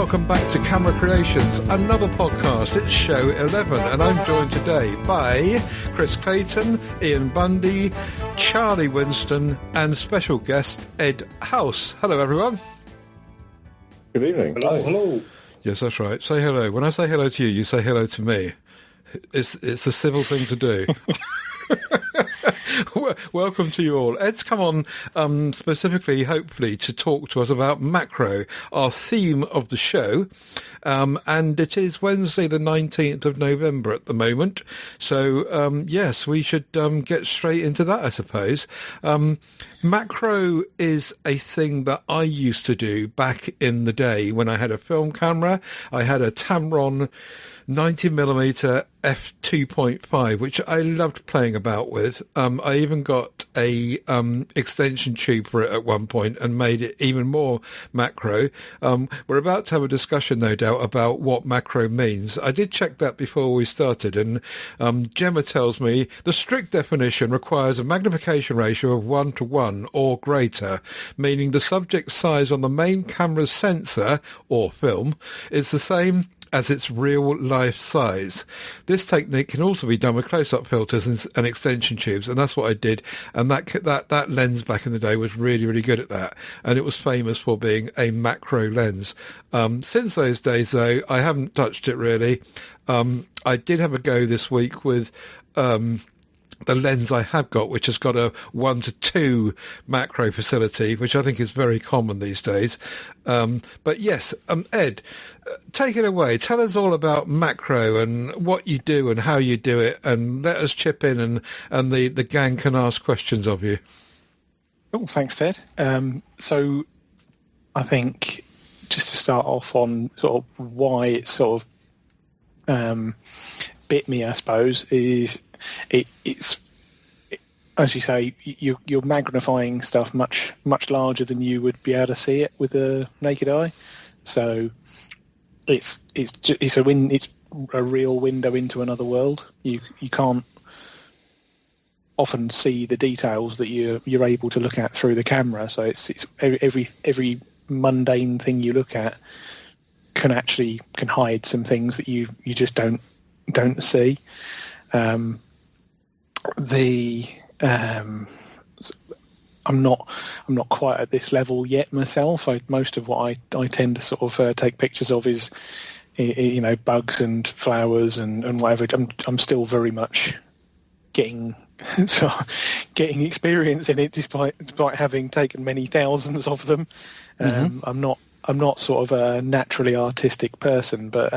welcome back to Camera Creations, another podcast. It's show 11, and I'm joined today by Chris Clayton, Ian Bundy, Charlie Winston, and special guest Ed Hause. Hello, everyone. Good evening. Hello. Yes, that's right. Say hello. When I say hello to you, you say hello to me. It's a civil thing to do. Welcome to you all. Ed's come on specifically, hopefully, to talk to us about macro, our theme of the show. And it is Wednesday the 19th of November at the moment. So, yes, we should get straight into that, I suppose. Macro is a thing that I used to do back in the day when I had a film camera. I had a Tamron 90mm f2.5, which I loved playing about with. I even got a extension tube for it at one point and made it even more macro. We're about to have a discussion, no doubt, about what macro means. I did check that before we started, and Gemma tells me the strict definition requires a magnification ratio of 1:1 or greater, meaning the subject size on the main camera's sensor, or film, is the same as its real life size. This technique can also be done with close-up filters and extension tubes, and that's what I did. And that lens back in the day was really, really good at that, and it was famous for being a macro lens. Since those days, though, I haven't touched it really. I did have a go this week with the lens I have got, which has got a 1:2 macro facility, which I think is very common these days. But yes, Ed, take it away. Tell us all about macro and what you do and how you do it, and let us chip in, and the gang can ask questions of you. Oh, thanks, Ted. So I think just to start off on sort of why it sort of bit me, I suppose, is it's as you say, you're magnifying stuff much larger than you would be able to see it with a naked eye. So it's a real window into another world. You can't often see the details that you're able to look at through the camera. So it's every mundane thing you look at can hide some things that you just don't see. I'm not quite at this level yet myself. Most of what I tend to sort of take pictures of is bugs and flowers and whatever. I'm still very much getting experience in it, despite having taken many thousands of them. I'm not sort of a naturally artistic person, but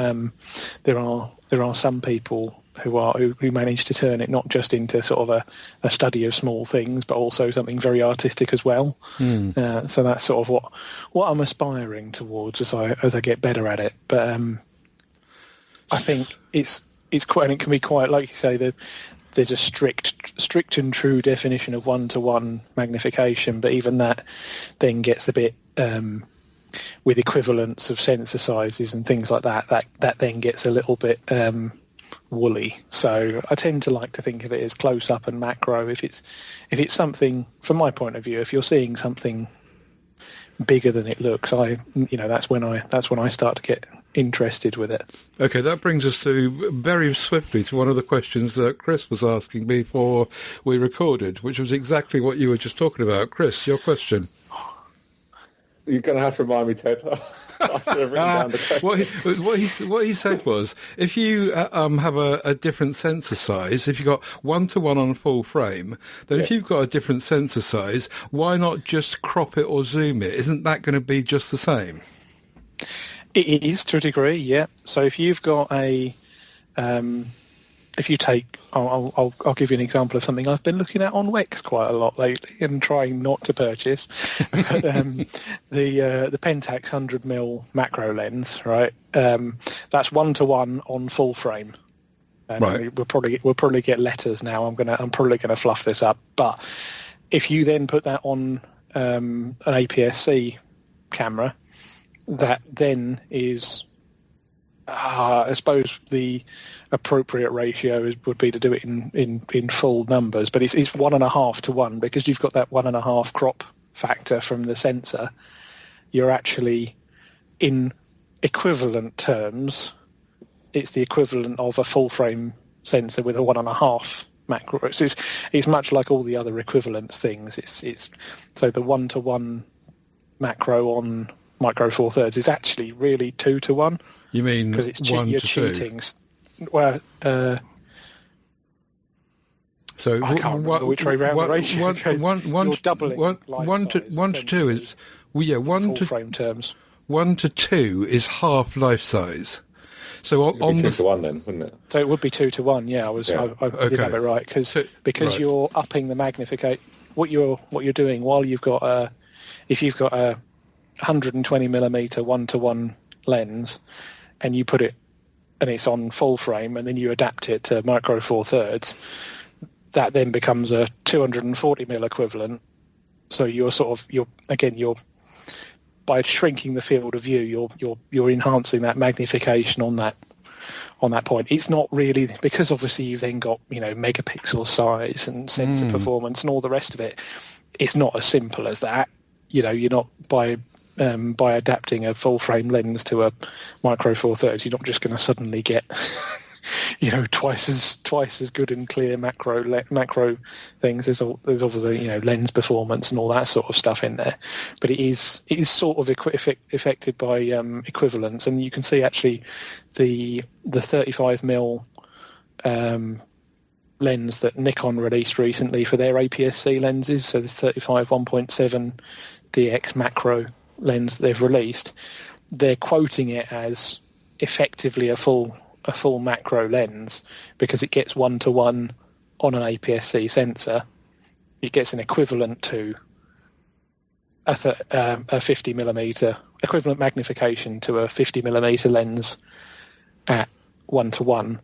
there are some people who manage to turn it not just into sort of a study of small things, but also something very artistic as well. So that's sort of what I'm aspiring towards as I get better at it. But I think it's quite, and it can be quite, like you say, there's a strict and true definition of 1:1 magnification, but even that then gets a bit with equivalents of sensor sizes and things like that then gets a little bit woolly. So I tend to like to think of it as close up and macro. If it's something, from my point of view, if you're seeing something bigger than it looks, that's when I start to get interested with it. Okay, that brings us to very swiftly to one of the questions that Chris was asking before we recorded, which was exactly what you were just talking about. Chris, your question. You're going to have to remind me, Ted. I should have written down the question. What he said was, if you have a different sensor size, if you've got 1:1 on full frame, then If you've got a different sensor size, why not just crop it or zoom it? Isn't that going to be just the same? It is, to a degree, yeah. So if you've got if you take, I'll give you an example of something I've been looking at on Wix quite a lot lately and trying not to purchase. But, the Pentax 100mm macro lens, right? That's 1:1 on full frame. And right. We'll probably get letters now. I'm probably gonna fluff this up. But if you then put that on an APS-C camera, that then is, I suppose the appropriate ratio would be to do it in full numbers, but it's 1.5:1 because you've got that 1.5 crop factor from the sensor. You're actually in equivalent terms, it's the equivalent of a full frame sensor with a 1.5 macro. It's much like all the other equivalence things. It's so the 1-to-1 macro on Micro Four Thirds is actually really 2-to-1. You mean because you're 1 to cheating? 2? Well, so I can't remember which way round the ratio goes. You're doubling one to two is full frame terms. 1 to 2 is half life size. So on It'd be the 2 to 1 then, wouldn't it? So it would be 2-to-1. Yeah, I did have it right because you're upping the magnification. What you're doing while you've got if you've got a 120 millimeter 1-to-1 lens, and you put it and it's on full frame, and then you adapt it to Micro Four Thirds, that then becomes a 240 mil equivalent. So you're by shrinking the field of view, you're enhancing that magnification on that point. It's not really, because obviously you've then got megapixel size and sensor performance and all the rest of it. It's not as simple as that. You're not by adapting a full frame lens to a Micro Four Thirds, you're not just going to suddenly get twice as good and clear macro things. There's obviously lens performance and all that sort of stuff in there, but it is sort of affected by equivalence. And you can see actually the 35 mil lens that Nikon released recently for their APS-C lenses. So this 35 1.7 DX macro lens that they've released, they're quoting it as effectively a full macro lens because it gets 1-to-1 on an APS-C sensor. It gets an equivalent to a 50 millimeter equivalent magnification to a 50 millimeter lens at 1-to-1.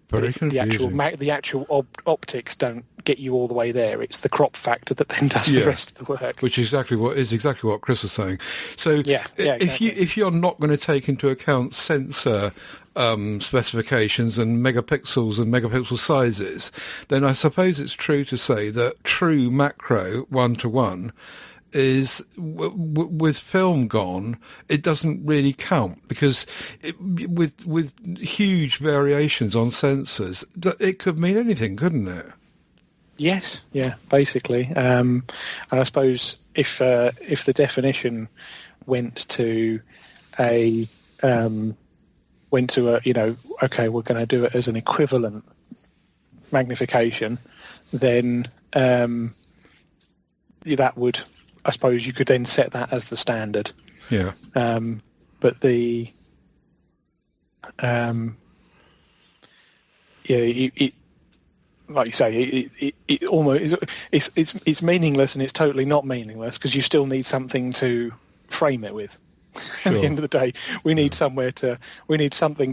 Very confusing. The actual optics don't get you all the way there. It's the crop factor that then does the rest of the work. Which is exactly what Chris was saying. So exactly. if you're not going to take into account sensor specifications and megapixels and megapixel sizes, then I suppose it's true to say that true macro 1-to-1 is with film gone, it doesn't really count because with huge variations on sensors, it could mean anything, couldn't it? Yes, yeah, basically. And I suppose if the definition went to okay, we're going to do it as an equivalent magnification, then that would, I suppose you could then set that as the standard. Yeah. But the it like you say, it almost it's meaningless, and it's totally not meaningless because you still need something to frame it with. Sure. At the end of the day, we need something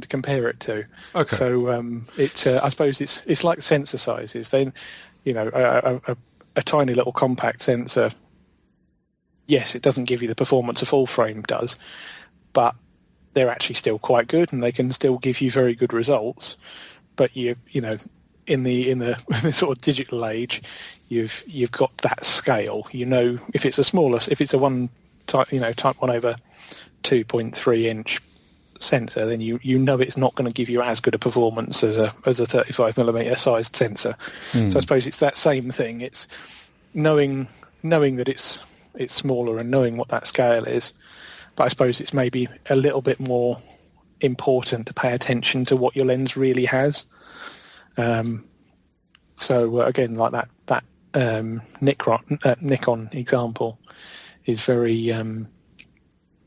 to compare it to. Okay. So I suppose it's like sensor sizes. Then a tiny little compact sensor. Yes, it doesn't give you the performance a full frame does, but they're actually still quite good, and they can still give you very good results. But in the sort of digital age, you've got that scale. If it's a 1 type 1/2.3 inch sensor, then it's not going to give you as good a performance as a 35 millimeter sized sensor. So I suppose it's that same thing. It's knowing that it's smaller and knowing what that scale is, but I suppose it's maybe a little bit more important to pay attention to what your lens really has. So again, like that Nikon example is very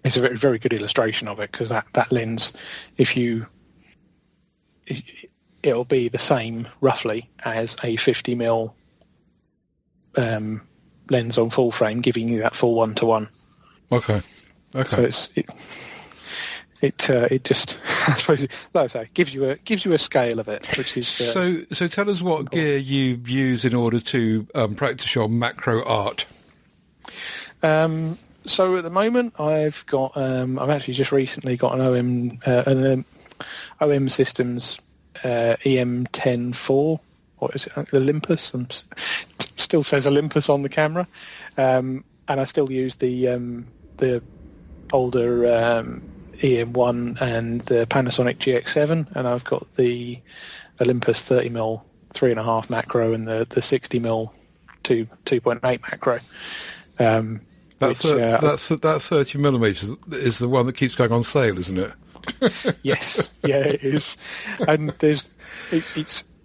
it's a very, very good illustration of it, because that lens, it'll be the same roughly as a 50 mil lens on full frame, giving you that full 1-to-1. Okay. So it just, I suppose, like I say, gives you a scale of it, which is so tell us what gear you use in order to practice your macro art. So at the moment, I've actually just recently got an OM Systems EM104. What is it? Olympus. Still says Olympus on the camera, and I still use the older EM1 and the Panasonic GX7, and I've got the Olympus 30mm 3.5 macro and the 60mm 2.8 macro. That 30mm is the one that keeps going on sale, isn't it? Yes, yeah, it is. And it's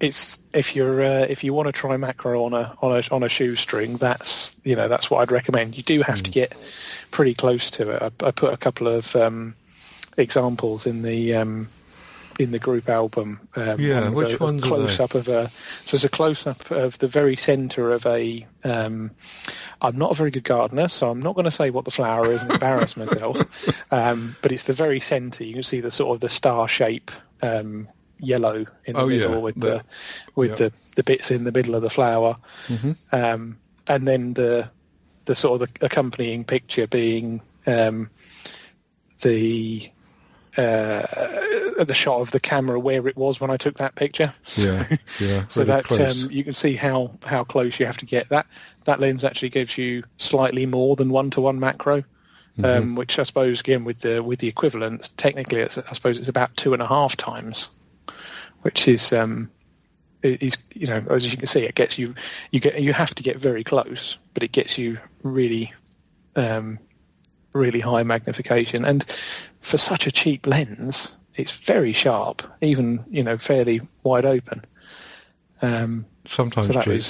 if you want to try macro on a shoestring, that's what I'd recommend. You do have to get pretty close to it. I put a couple of examples in the group album. Which ones close are up of so it's a close up of the very centre of a. I'm not a very good gardener, so I'm not going to say what the flower is and embarrass myself. But it's the very centre. You can see the sort of the star shape yellow in the middle with the bits in the middle of the flower, and then the sort of the accompanying picture being the shot of the camera where it was when I took that picture. Yeah. So really that close. you can see how close you have to get. That lens actually gives you slightly more than 1-to-1 macro, which I suppose again with the equivalents, technically I suppose it's about 2.5 times, which is as you can see, it gets you have to get very close, but it gets you really really high magnification, and for such a cheap lens, it's very sharp, even fairly wide open. Sometimes cheap.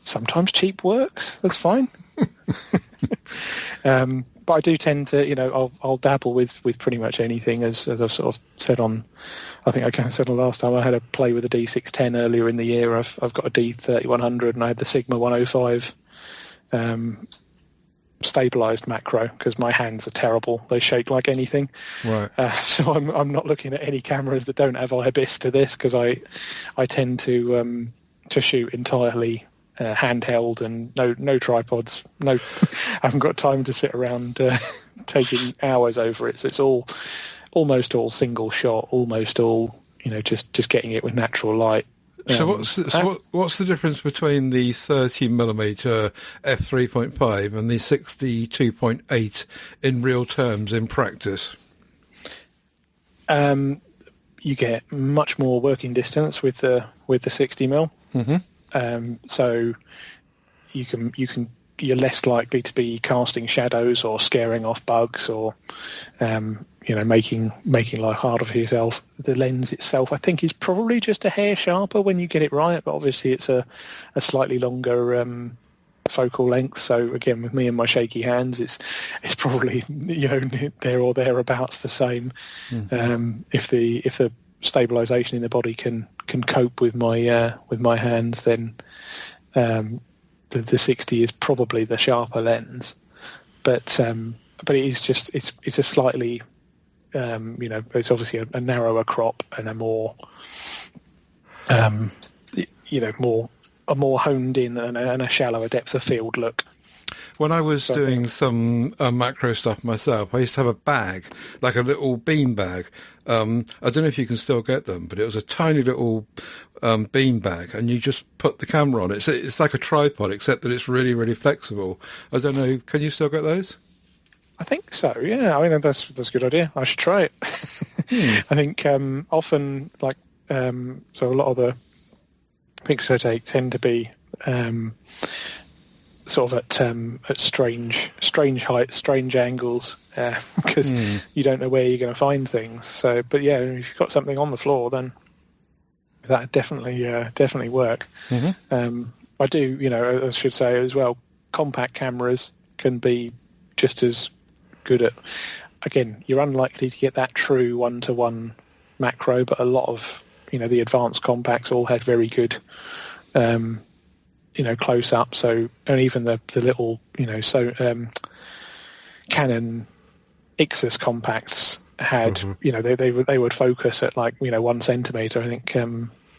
Sometimes cheap works. That's fine. But I do tend to, I'll dabble with pretty much anything, as I've sort of said on. I think I kind of said on last time. I had a play with a D610 earlier in the year. I've got a D3100, and I had the Sigma 105. Stabilized macro because my hands are terrible. They shake like anything. Right. So I'm not looking at any cameras that don't have IBIS to this, because I tend to shoot entirely handheld and no tripods. I haven't got time to sit around taking hours over it. So it's almost all single shot, almost all just getting it with natural light. So what's the difference between the 30mm f3.5 and the 62.8 in real terms in practice? You get much more working distance with the 60mm. So you're less likely to be casting shadows or scaring off bugs or making life harder for yourself. The lens itself, I think, is probably just a hair sharper when you get it right, but obviously it's a slightly longer focal length. So again, with me and my shaky hands, it's probably there or thereabouts the same. If the stabilization in the body can cope with my hands, then the 60 is probably the sharper lens. But it is just it's a slightly it's obviously a narrower crop and a more more honed in and a shallower depth of field look. When I was doing some macro stuff myself, I used to have a bag, like a little bean bag. I don't know if you can still get them, but it was a tiny little bean bag, and you just put the camera on it. It's like a tripod, except that it's really, really flexible. I don't know, can you still get those? I think so, yeah. I mean, that's a good idea. I should try it. I think often, so a lot of the pictures I take tend to be sort of at strange heights, strange angles, because you don't know where you're going to find things. So, but yeah, if you've got something on the floor, then that definitely work. I do, I should say as well, compact cameras can be just as good at. Again, you're unlikely to get that true 1-to-1 macro, but a lot of the advanced compacts all had very good. Close up. So, and even the little, Canon Ixus compacts had, they would focus at 1 centimeter. I think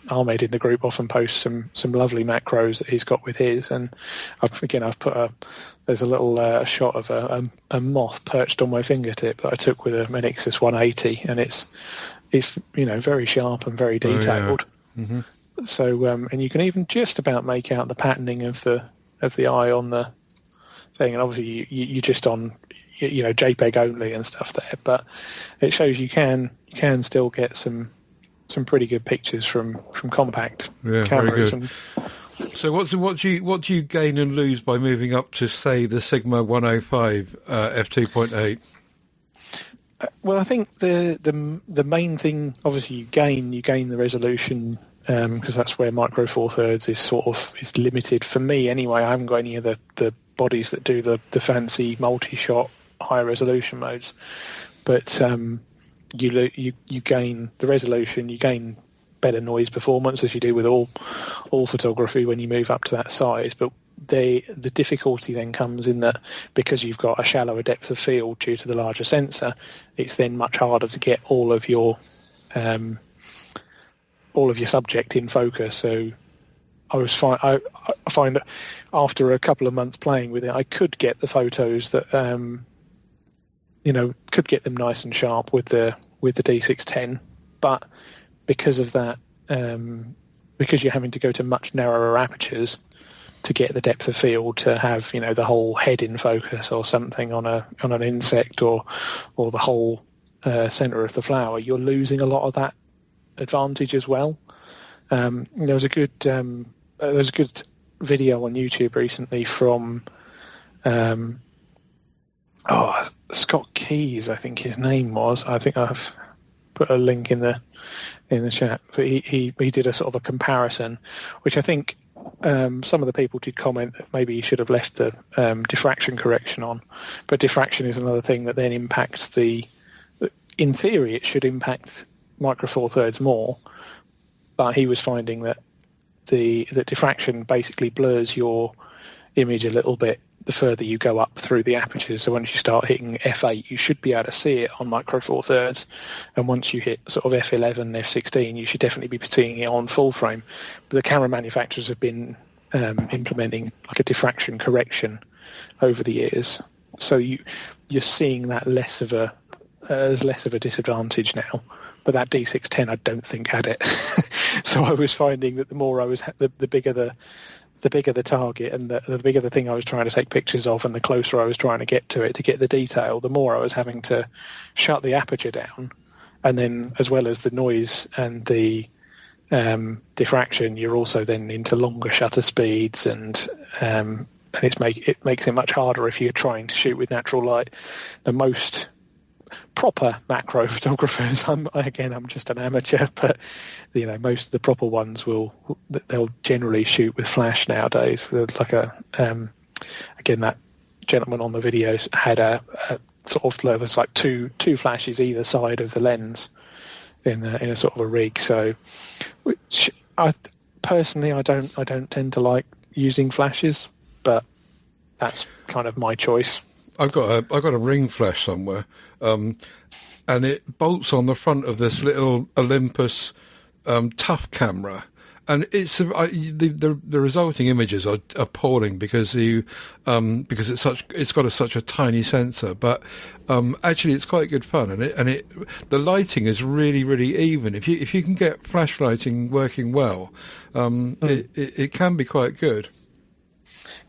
Ahmed in the group often posts some lovely macros that he's got with his, and I've put there's a little shot of a moth perched on my fingertip that I took with an Ixus 180, and it's very sharp and very detailed. Oh, yeah. So, and you can even just about make out the patterning of the eye on the thing, and obviously JPEG only and stuff there, but it shows you can still get some pretty good pictures from compact cameras. Very good. So what do you gain and lose by moving up to, say, the Sigma 105 f2.8? Well, I think the main thing, obviously, you gain the resolution, because that's where Micro Four Thirds is is limited for me anyway. I haven't got any of the bodies that do the fancy multi-shot high resolution modes, but you gain the resolution, you gain better noise performance, as you do with all photography when you move up to that size. But the difficulty then comes in that because you've got a shallower depth of field due to the larger sensor, it's then much harder to get all of your subject in focus. So I find that after a couple of months playing with it, I could get the photos that could get them nice and sharp with the D610, but because of that, because you're having to go to much narrower apertures to get the depth of field to have the whole head in focus or something on an insect or the whole center of the flower, you're losing a lot of that advantage as well. There was a good video on YouTube recently from Scott Keys, I think his name was. I think I've put a link in the chat. But he did a sort of a comparison, which I think some of the people did comment that maybe you should have left the diffraction correction on. But diffraction is another thing that then impacts in theory, it should impact Micro Four Thirds more. But he was finding that the diffraction basically blurs your image a little bit the further you go up through the apertures. So once you start hitting f8, you should be able to see it on Micro Four Thirds, and once you hit sort of f11, f16, you should definitely be seeing it on full frame. But the camera manufacturers have been implementing like a diffraction correction over the years, so you're seeing that less of a disadvantage now. But that D610, I don't think had it. So I was finding that the more I was, the bigger the target and the bigger the thing I was trying to take pictures of, and the closer I was trying to get to it to get the detail, the more I was having to shut the aperture down. And then, as well as the noise and the diffraction, you're also then into longer shutter speeds, and it makes it much harder if you're trying to shoot with natural light. The most proper macro photographers, I'm just an amateur, but most of the proper ones they'll generally shoot with flash nowadays. With like again, that gentleman on the videos had a sort of, there's like two flashes either side of the lens in a sort of a rig. So, which I personally I don't tend to like using flashes, but that's kind of my choice. I've got a ring flash somewhere, and it bolts on the front of this little Olympus tough camera, and it's the resulting images are appalling because it's got such a tiny sensor, but actually it's quite good fun, and the lighting is really, really even. If you can get flash lighting working well, it can be quite good.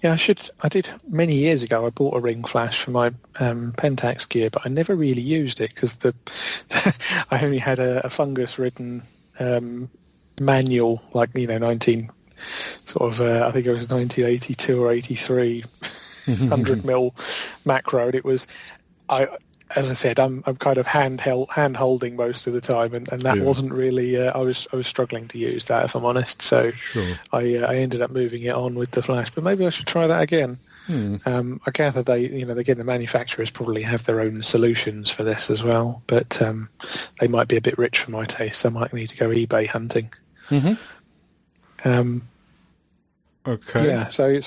Yeah, I did many years ago. I bought a ring flash for my Pentax gear, but I never really used it because I only had a fungus-ridden manual, like 19 sort of. I think it was 1982 or 83, 100mm macro, and it was. As I said, I'm kind of hand holding most of the time, and that wasn't really. I was struggling to use that, if I'm honest. So sure. I ended up moving it on with the flash. But maybe I should try that again. I gather the manufacturers probably have their own solutions for this as well, but they might be a bit rich for my taste. So I might need to go eBay hunting. Okay. Yeah. So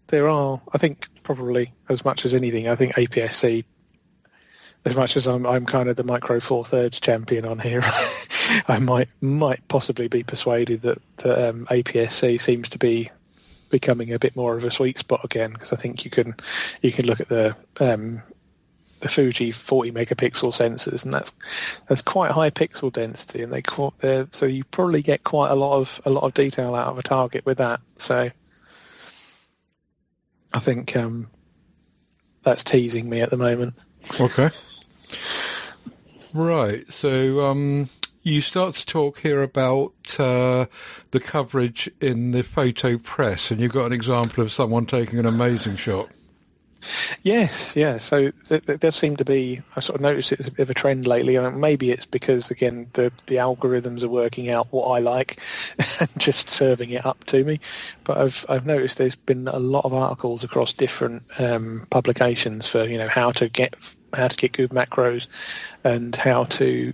there are, I think, probably as much as anything, I think APS-C, as much as I'm kind of the Micro Four Thirds champion on here, I might possibly be persuaded that APS-C seems to be becoming a bit more of a sweet spot again, because I think you can look at the Fuji 40 megapixel sensors, and that's quite high pixel density, and so you probably get quite a lot of detail out of a target with that. So I think that's teasing me at the moment. Okay. Right. So you start to talk here about the coverage in the photo press, and you've got an example of someone taking an amazing shot. Yes, yeah. So there does seem to be, I sort of noticed it's a bit of a trend lately. And maybe it's because, again, the algorithms are working out what I like and just serving it up to me. But I've noticed there's been a lot of articles across different publications for, how to get good macros and how to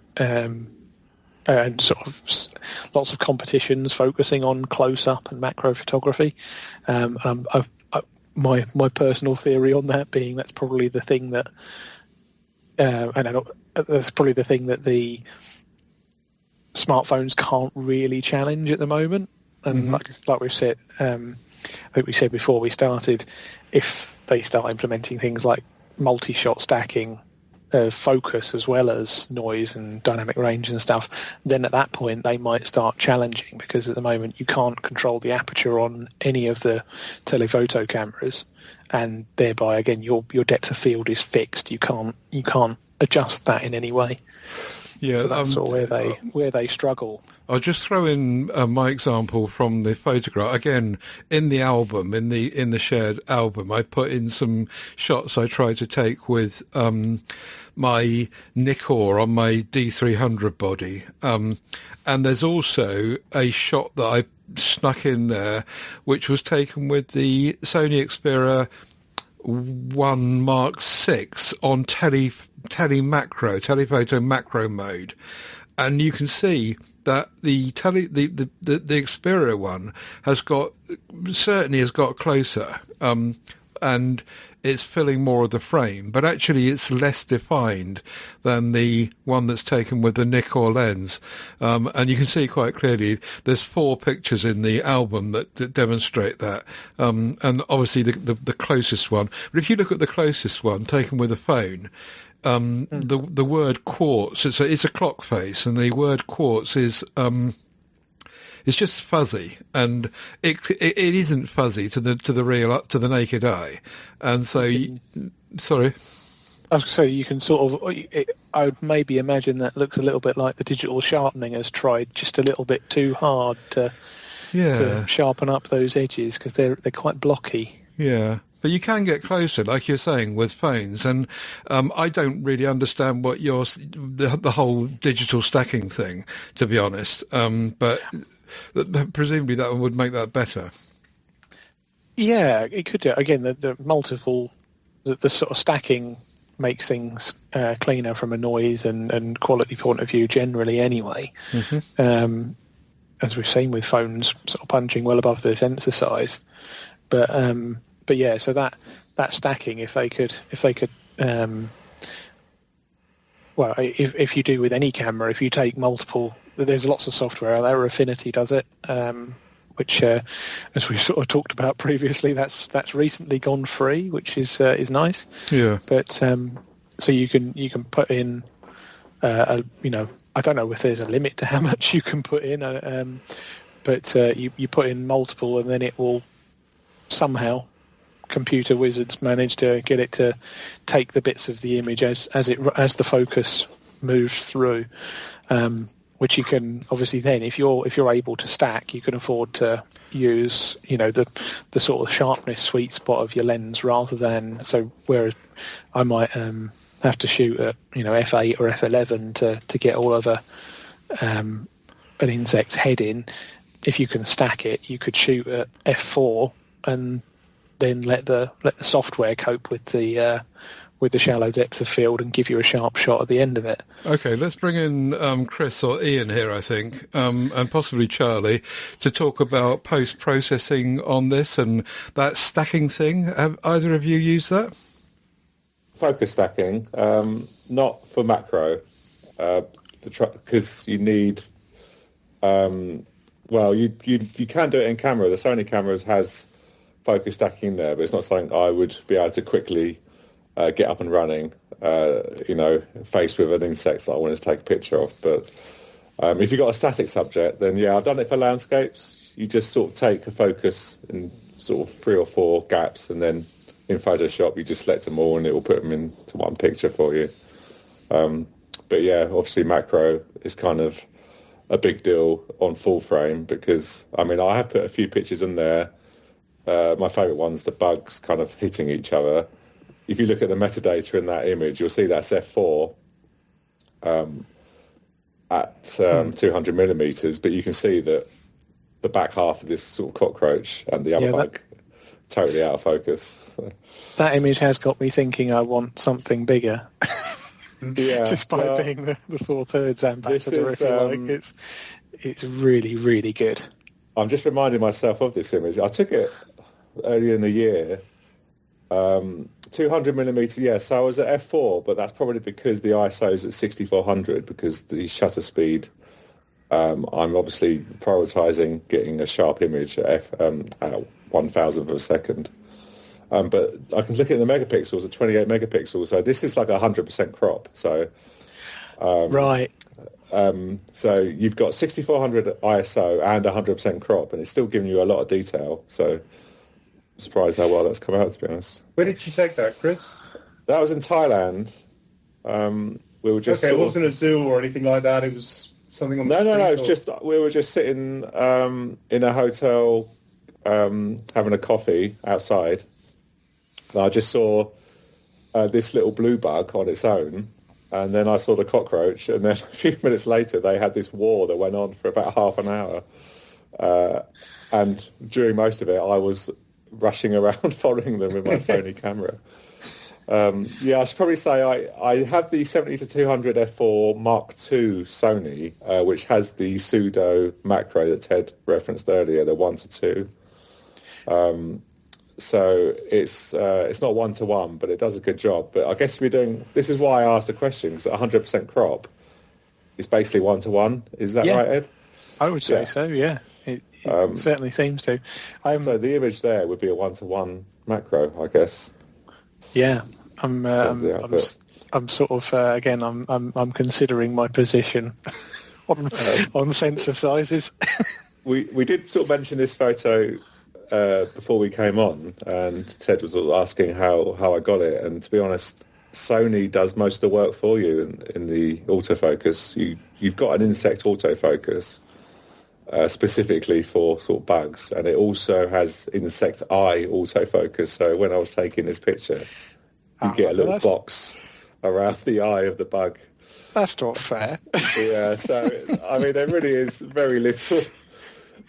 and sort of lots of competitions focusing on close-up and macro photography. My personal theory on that being that's probably the thing that that's probably the thing that the smartphones can't really challenge at the moment. And like we've said, I think we said before we started, if they start implementing things like multi-shot stacking, focus as well as noise and dynamic range and stuff, then at that point they might start challenging, because at the moment you can't control the aperture on any of the telephoto cameras, and thereby again your depth of field is fixed. You can't adjust that in any way. Yeah, so that's sort of where they struggle. I'll just throw in my example from the photograph again. In the album, in the shared album, I put in some shots I tried to take with my Nikkor on my D300 body, and there's also a shot that I snuck in there, which was taken with the Sony Xperia 1 Mark 6 on telephoto macro mode, and you can see that the Xperia one has got closer, and it's filling more of the frame, but actually it's less defined than the one that's taken with the Nikkor lens. And you can see quite clearly there's 4 pictures in the album that demonstrate that. And obviously the closest one. But if you look at the closest one taken with a phone, the word quartz, it's a clock face, and the word quartz is it's just fuzzy, and it isn't fuzzy to the naked eye, and so sorry. I was going to say, you can sort of, I would maybe imagine that looks a little bit like the digital sharpening has tried just a little bit too hard to sharpen up those edges, because they're quite blocky. Yeah. But you can get closer, like you're saying, with phones. And I don't really understand what the whole digital stacking thing, to be honest. But presumably that would make that better. Yeah, it could do. Again, the multiple, the sort of stacking makes things cleaner from a noise and quality point of view generally anyway. As we've seen with phones sort of punching well above their sensor size. But yeah, so that stacking, if they could, if you do with any camera, if you take multiple, there's lots of software out there. Affinity does it, which, as we sort of talked about previously, that's recently gone free, which is nice. Yeah. But so you can put in, I don't know if there's a limit to how much you can put in, but you put in multiple, and then it will somehow. Computer wizards manage to get it to take the bits of the image as the focus moves through, which you can obviously then, if you're able to stack, you can afford to use the sort of sharpness sweet spot of your lens, rather than whereas I might have to shoot at f8 or f11 to get all of an insect's head in. If you can stack it, you could shoot at f4 and then let the software cope with the shallow depth of field and give you a sharp shot at the end of it. Okay, let's bring in Chris or Ian here, I think, and possibly Charlie, to talk about post-processing on this and that stacking thing. Have either of you used that? Focus stacking, not for macro, because you need. You can do it in camera. The Sony cameras has focus stacking there, but it's not something I would be able to quickly get up and running, faced with an insect that I wanted to take a picture of. But if you've got a static subject, then yeah, I've done it for landscapes. You just sort of take a focus in sort of 3 or 4 gaps and then in Photoshop, you just select them all and it will put them into one picture for you. But yeah, obviously macro is kind of a big deal on full frame because, I mean, I have put a few pictures in there. My favourite one's the bugs kind of hitting each other. If you look at the metadata in that image, you'll see that's f4 at 200 millimeters, but you can see that the back half of this sort of cockroach and the other bug totally out of focus. So. That image has got me thinking I want something bigger. Yeah, despite being the 4/3 ambassador, if you like, it's really, really good. I'm just reminding myself of this image. I took it earlier in the year. 200 millimeters, yes. So I was at f4, but that's probably because the ISO is at 6400 because the shutter speed. I'm obviously prioritizing getting a sharp image at 1,000th of a second. But I can look at the megapixels at 28 megapixels. So this is like 100% crop. So right. So you've got 6400 ISO and 100% crop, and it's still giving you a lot of detail. So I'm surprised how well that's come out, to be honest. Where did you take that, Chris? That was in Thailand. We were just it wasn't a zoo or anything like that. It was something on the street. No. It's just we were just sitting in a hotel having a coffee outside. And I just saw this little blue bug on its own, and then I saw the cockroach, and then a few minutes later they had this war that went on for about half an hour. And during most of it, I was rushing around following them with my Sony camera. I should probably say I have the 70-200 f4 Mark II Sony, which has the pseudo macro that Ted referenced earlier, the 1:2. So it's not 1:1, but it does a good job. But I guess this is why I asked the question, because 100% crop is basically 1:1. Is that right, Ed? I would say so. Yeah, it certainly seems to. So the image there would be a 1:1 macro, I guess. Yeah, I'm sort of again. I'm considering my position on sensor sizes. We did sort of mention this photo before we came on, and Ted was asking how I got it. And to be honest, Sony does most of the work for you in the autofocus. You've got an insect autofocus specifically for sort of bugs, and it also has insect eye autofocus. So when I was taking this picture, you get a little box around the eye of the bug. That's not fair. Yeah, so I mean, there really is very little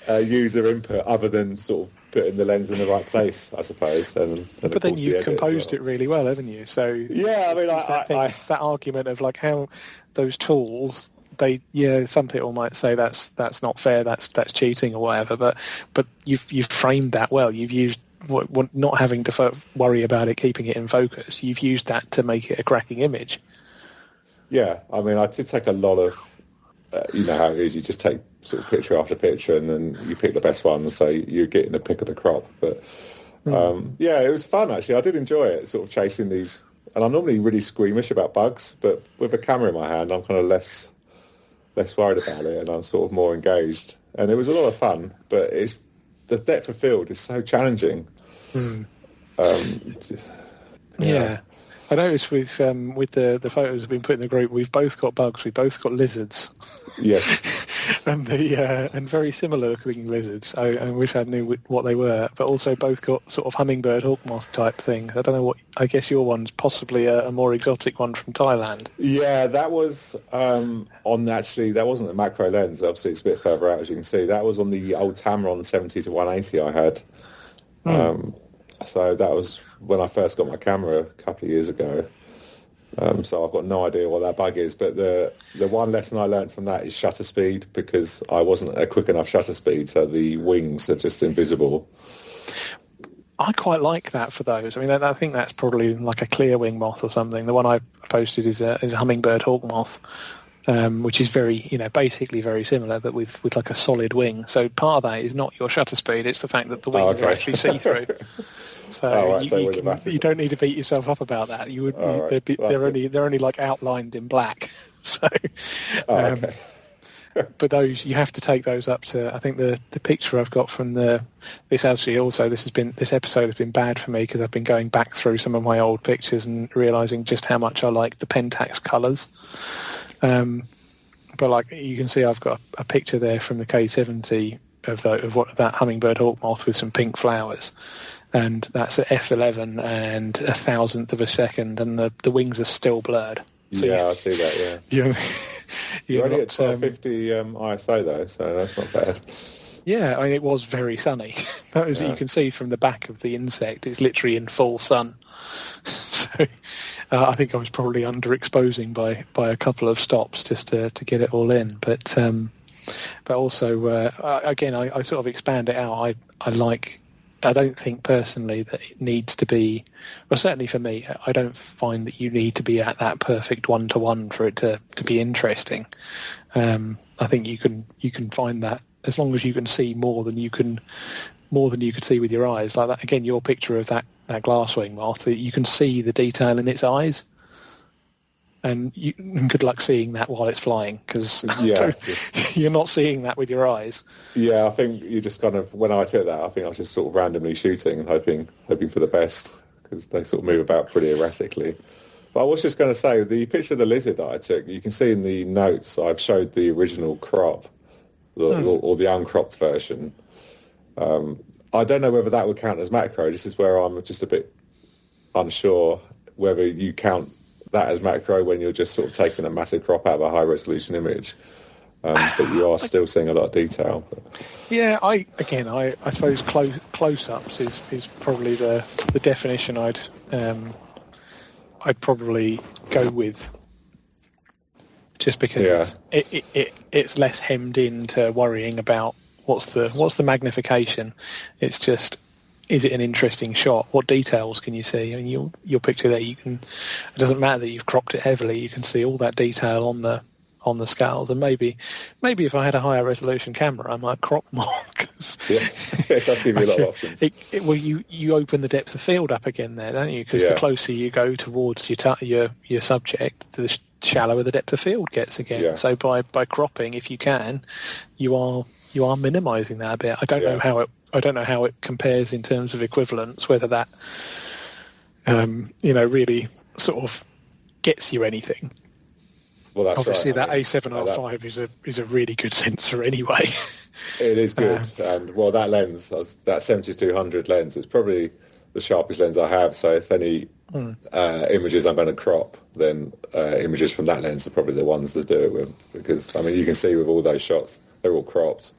user input other than sort of putting the lens in the right place, I suppose. But then you've composed it really well, haven't you? So yeah, I mean, it's that argument of like how those tools. Some people might say that's not fair, that's cheating or whatever. But you've framed that well. You've used not having to worry about it keeping it in focus. You've used that to make it a cracking image. Yeah, I mean, I did take a lot of. You know how it is. You just take sort of picture after picture, and then you pick the best one. So you're getting the pick of the crop. But it was fun actually. I did enjoy it, sort of chasing these. And I'm normally really squeamish about bugs, but with a camera in my hand, I'm kind of less worried about it, and I'm sort of more engaged. And it was a lot of fun, but the depth of field is so challenging. Yeah. I noticed with the photos we've been put in the group, we've both got bugs, we've both got lizards. Yes. and very similar looking lizards. I wish I knew what they were, but also both got sort of hummingbird hawk moth type thing. I don't know what. I guess your one's possibly a more exotic one from Thailand. Yeah, that was actually that wasn't a macro lens. Obviously, it's a bit further out, as you can see. That was on the old Tamron 70-180 I had. So that was when I first got my camera a couple of years ago. So I've got no idea what that bug is, but the one lesson I learned from that is shutter speed, because I wasn't a quick enough shutter speed, so the wings are just invisible. I quite like that for those. I mean, I think that's probably like a clear wing moth or something. The one I posted is a hummingbird hawk moth, which is very, basically very similar, but with like a solid wing. So part of that is not your shutter speed; it's the fact that the wings are actually see-through. So you don't need to beat yourself up about that. They're they're only like outlined in black. So, okay. but those you have to take those up to. I think the picture I've got from this episode has been bad for me because I've been going back through some of my old pictures and realising just how much I like the Pentax colours. But like you can see, I've got a picture there from the K70 of that hummingbird hawk moth with some pink flowers, and that's at f11 and 1,000th of a second, and the wings are still blurred. So I see that. Yeah, you're only at 1250 ISO though, so that's not bad. Yeah, I mean, it was very sunny. That was you can see from the back of the insect; it's literally in full sun. So I think I was probably underexposing by a couple of stops just to get it all in. But also again, I sort of expand it out. I don't think personally that it needs to be. Well, certainly for me, I don't find that you need to be at that perfect 1-to-1 for it to be interesting. I think you can find that as long as you can see more than you could see with your eyes. Like that again, your picture of that glasswing moth, you can see the detail in its eyes, and good luck seeing that while it's flying because you're not seeing that with your eyes. Yeah, I think you just kind of, when I took that, I think I was just sort of randomly shooting and hoping for the best because they sort of move about pretty erratically. But I was just going to say, the picture of the lizard that I took, you can see in the notes I've showed the original crop or the uncropped version. I don't know whether that would count as macro. This is where I'm just a bit unsure whether you count that as macro when you're just sort of taking a massive crop out of a high-resolution image. But you are still seeing a lot of detail. Yeah, I suppose close-ups is probably the definition I'd probably go with, just because it's less hemmed into worrying about what's the magnification. It's just, is it an interesting shot? What details can you see? I mean, your picture there, it doesn't matter that you've cropped it heavily. You can see all that detail on the scales. And maybe if I had a higher resolution camera, I might crop more. It does give you a lot of options. Well, you open the depth of field up again there, don't you? Because the closer you go towards your subject, the shallower the depth of field gets again. Yeah. So by cropping, if you can, you are minimising that a bit. I don't know how it compares in terms of equivalence, whether that really sort of gets you anything. Well, that's obviously right. That A7R5 is a really good sensor anyway. It is good, and that lens, that 7200 lens, is probably the sharpest lens I have. So if any images I'm going to crop, then images from that lens are probably the ones to do it with, because I mean you can see with all those shots they're all cropped,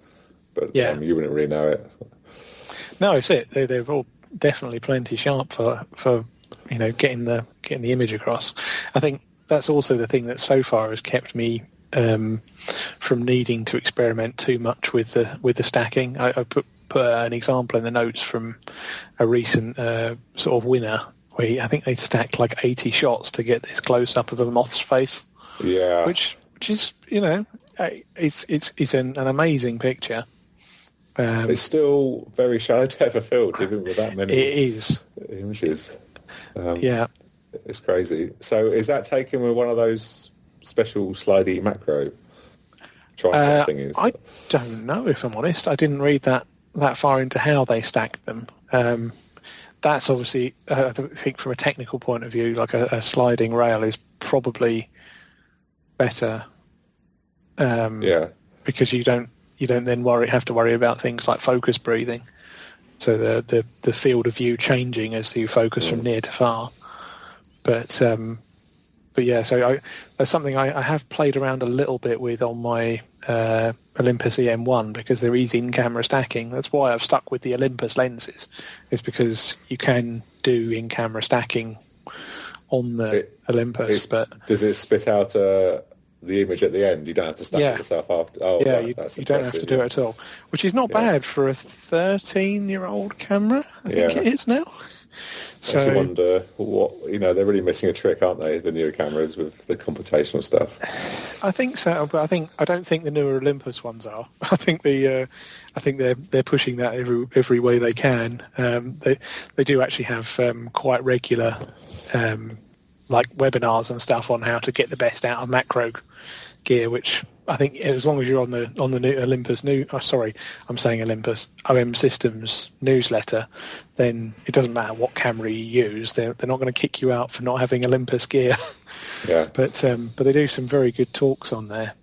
but you wouldn't really know it. No, it's it. They're all definitely plenty sharp for getting the image across. I think that's also the thing that so far has kept me from needing to experiment too much with the stacking. I put an example in the notes from a recent sort of winner where I think they stacked like 80 shots to get this close up of a moth's face. Yeah, which is it's an amazing picture. It's still very shallow depth of field, even with that many images. It's crazy. So is that taken with one of those special slidey macro tripod thingies? I don't know, if I'm honest. I didn't read that far into how they stacked them. That's obviously, I think from a technical point of view, like a sliding rail is probably better. Because you don't then have to worry about things like focus breathing. So the field of view changing as you focus from near to far. But yeah, so that's something I have played around a little bit with on my Olympus EM1 because there is in-camera stacking. That's why I've stuck with the Olympus lenses, is because you can do in-camera stacking on the Olympus. But does it spit out the image at the end? You don't have to stack it yourself after. Oh, yeah, you don't have to do it at all, which is not bad for a 13-year-old camera. I think it is now. So I wonder what they're really missing a trick, aren't they? The newer cameras with the computational stuff. I think so, but I don't think the newer Olympus ones are. I think they're pushing that every way they can. They do actually have quite regular like webinars and stuff on how to get the best out of macro gear, which I think as long as you're on the new Olympus I'm saying Olympus OM Systems newsletter, then it doesn't matter what camera you use. They're not going to kick you out for not having Olympus gear. Yeah. But they do some very good talks on there.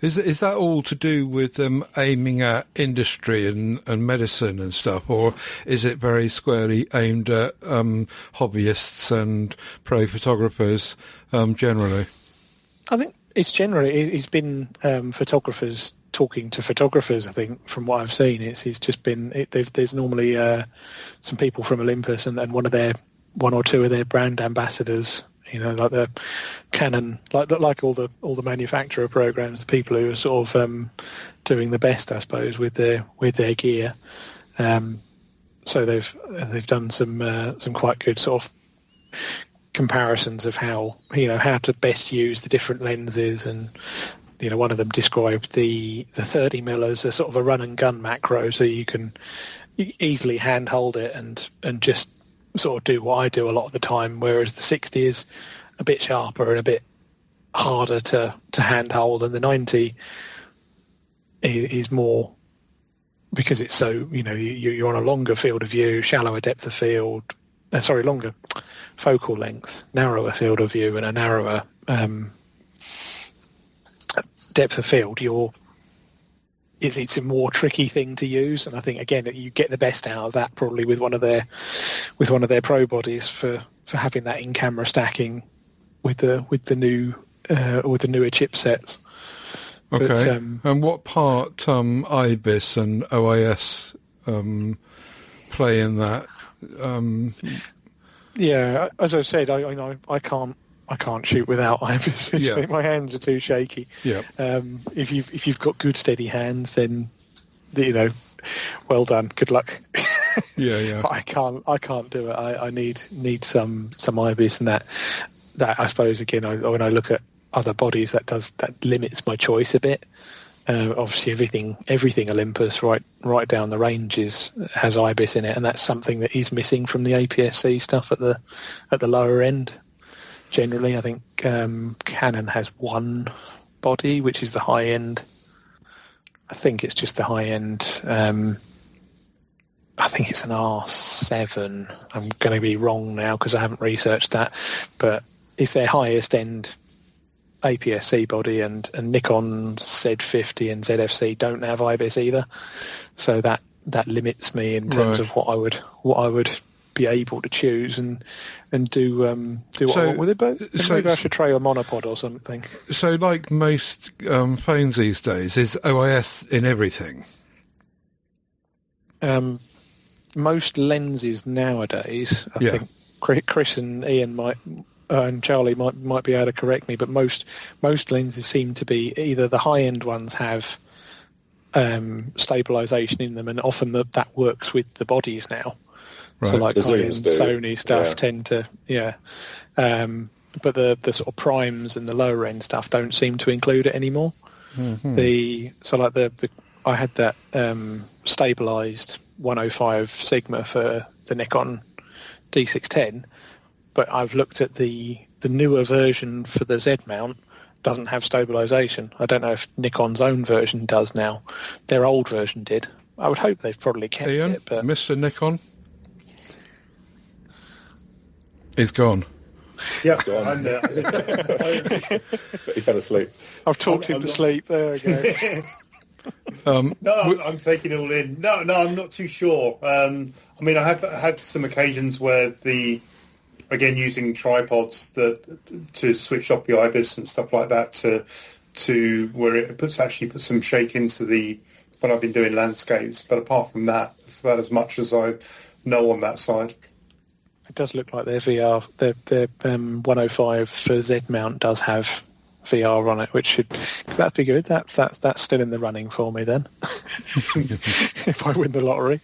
Is that all to do with them aiming at industry and medicine and stuff, or is it very squarely aimed at hobbyists and pro photographers generally? I think it's it's been photographers talking to photographers. I think from what I've seen, it's just been there's normally some people from Olympus and one or two of their brand ambassadors. Like the Canon, like all the manufacturer programs, the people who are sort of doing the best, I suppose, with their gear. So they've done some quite good sort of comparisons of how to best use the different lenses, and one of them described the 30mm as a sort of a run and gun macro, so you can easily handhold it and just sort of do what I do a lot of the time, whereas the 60 is a bit sharper and a bit harder to handhold, and the 90 is more, because it's so you're on a longer field of view, shallower depth of field, longer focal length, narrower field of view, and a narrower depth of field. It's a more tricky thing to use, and I think again you get the best out of that probably with one of their pro bodies for having that in camera stacking with the newer chipsets. Okay. But, and what part IBIS and OIS play in that? Yeah, as I said, I can't shoot without IBIS. Yeah. My hands are too shaky. Yeah. If you've got good steady hands, then well done. Good luck. Yeah. But I can't do it. I need some IBIS, and that I suppose again when I look at other bodies that limits my choice a bit. Obviously, everything Olympus right down the range has IBIS in it, and that's something that is missing from the APS-C stuff at the lower end. Generally, I think Canon has one body, which is the high end. I think it's just the high end. I think it's an R7. I'm going to be wrong now because I haven't researched that, but it's their highest end APS-C body, and Nikon Z50 and ZFC don't have IBIS either, so that limits me in terms of what I would be able to choose and do what I want with it. But maybe I should try a monopod or something. So, like most phones these days, is OIS in everything? Most lenses nowadays, I think Chris and Ian and Charlie might be able to correct me, but most lenses seem to be either the high end ones have stabilization in them, and often that works with the bodies now. Right. So like high-end Sony stuff tend to, but the sort of primes and the lower end stuff don't seem to include it anymore. Mm-hmm. I had that stabilized 105 Sigma for the Nikon D610, but I've looked at the newer version for the Z mount doesn't have stabilization. I don't know if Nikon's own version does now. Their old version did. I would hope they've probably kept Ian, it. But Mr. Nikon is gone. Yeah, I'm there. But he fell asleep. I've talked him to sleep. There we go. I'm taking it all in. No, I'm not too sure. I mean, I have had some occasions where using tripods to switch off the IBIS and stuff like that to where it puts some shake into when I've been doing landscapes. But apart from that, it's about as much as I know on that side. It does look like their VR, their 105 for Z mount does have VR on it, that'd be good. That's still in the running for me then. If I win the lottery.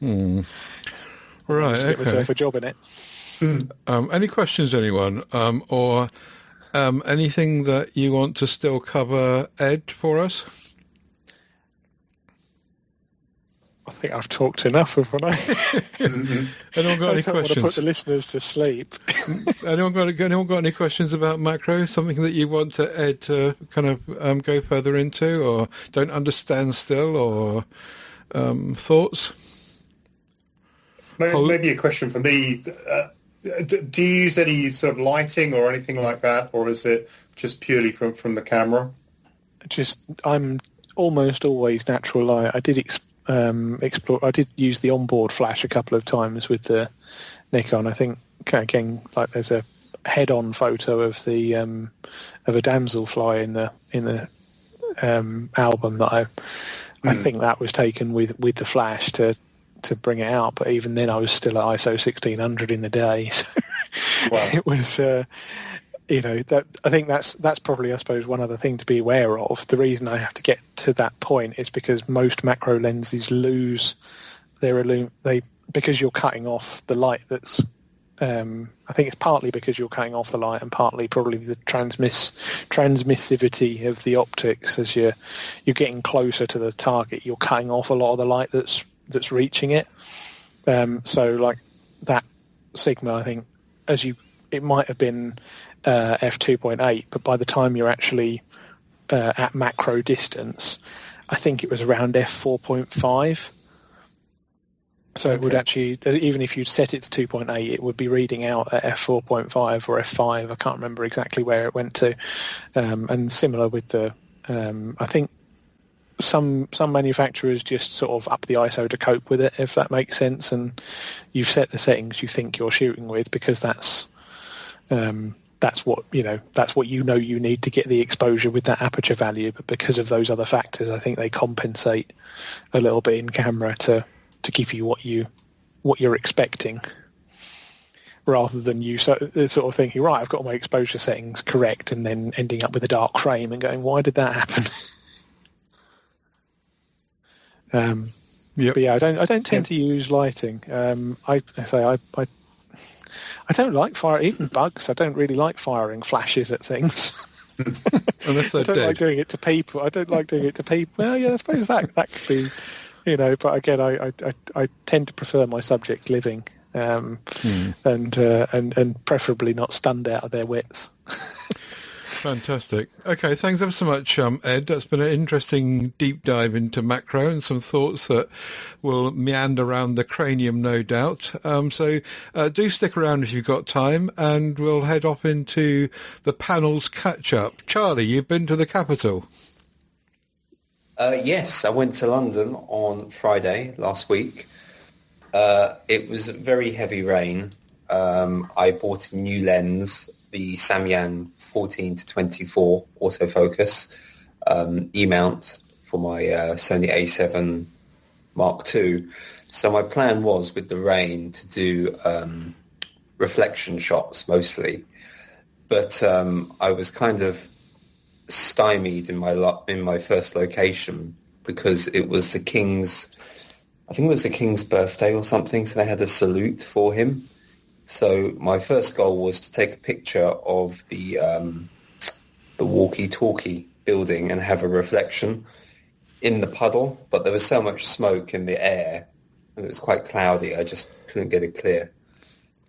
Right. Get myself a job in it. Any questions, anyone, or anything that you want to still cover, Ed, for us? I think I've talked enough, haven't I? Anyone got any questions? I don't want to put the listeners to sleep. Anyone got any questions about macro? Something that you want Ed to kind of go further into, or don't understand still, or thoughts? Maybe a question for me. Do you use any sort of lighting or anything like that, or is it just purely from the camera? I'm almost always natural light. I did explore. I did use the onboard flash a couple of times with the Nikon. I think again, like there's a head-on photo of the of a damselfly in the album that I think that was taken with the flash to bring it out. But even then, I was still at ISO 1600 in the day. So wow. It was. That I think that's probably, I suppose, one other thing to be aware of. The reason I have to get to that point is because most macro lenses lose because you're cutting off the light that's I think it's partly because you're cutting off the light and partly probably the transmissivity of the optics. As you're getting closer to the target, you're cutting off a lot of the light that's reaching it. So like that Sigma, I think it might have been f2.8, but by the time you're actually at macro distance, I think it was around f4.5. So It would actually, even if you set it to 2.8, it would be reading out at f4.5 or f5. I can't remember exactly where it went to. And similar with the, I think some manufacturers just sort of up the ISO to cope with it, if that makes sense. And you've set the settings you think you're shooting with because that's what you need to get the exposure with that aperture value. But because of those other factors, I think they compensate a little bit in camera to give you what you're expecting, rather than you sort of thinking, right, I've got my exposure settings correct, and then ending up with a dark frame and going, why did that happen? But yeah, I don't tend to use lighting. I don't like fire, even bugs. I don't really like firing flashes at things. Unless they're I don't dead. like doing it to people. Well, yeah, I suppose that could be, But again, I tend to prefer my subjects living, and preferably not stunned out of their wits. Fantastic. Okay, thanks ever so much, Ed. That's been an interesting deep dive into macro and some thoughts that will meander around the cranium, no doubt. So do stick around if you've got time, and we'll head off into the panel's catch-up. Charlie, you've been to the capital. Yes, I went to London on Friday last week. It was very heavy rain. I bought a new lens, the Samyang 14-24 autofocus E-mount for my Sony A7 Mark II. So my plan was, with the rain, to do reflection shots mostly. But I was kind of stymied in my first location because it was the King's, I think it was the King's birthday or something, so they had a salute for him. So my first goal was to take a picture of the walkie-talkie building and have a reflection in the puddle, but there was so much smoke in the air and it was quite cloudy, I just couldn't get a clear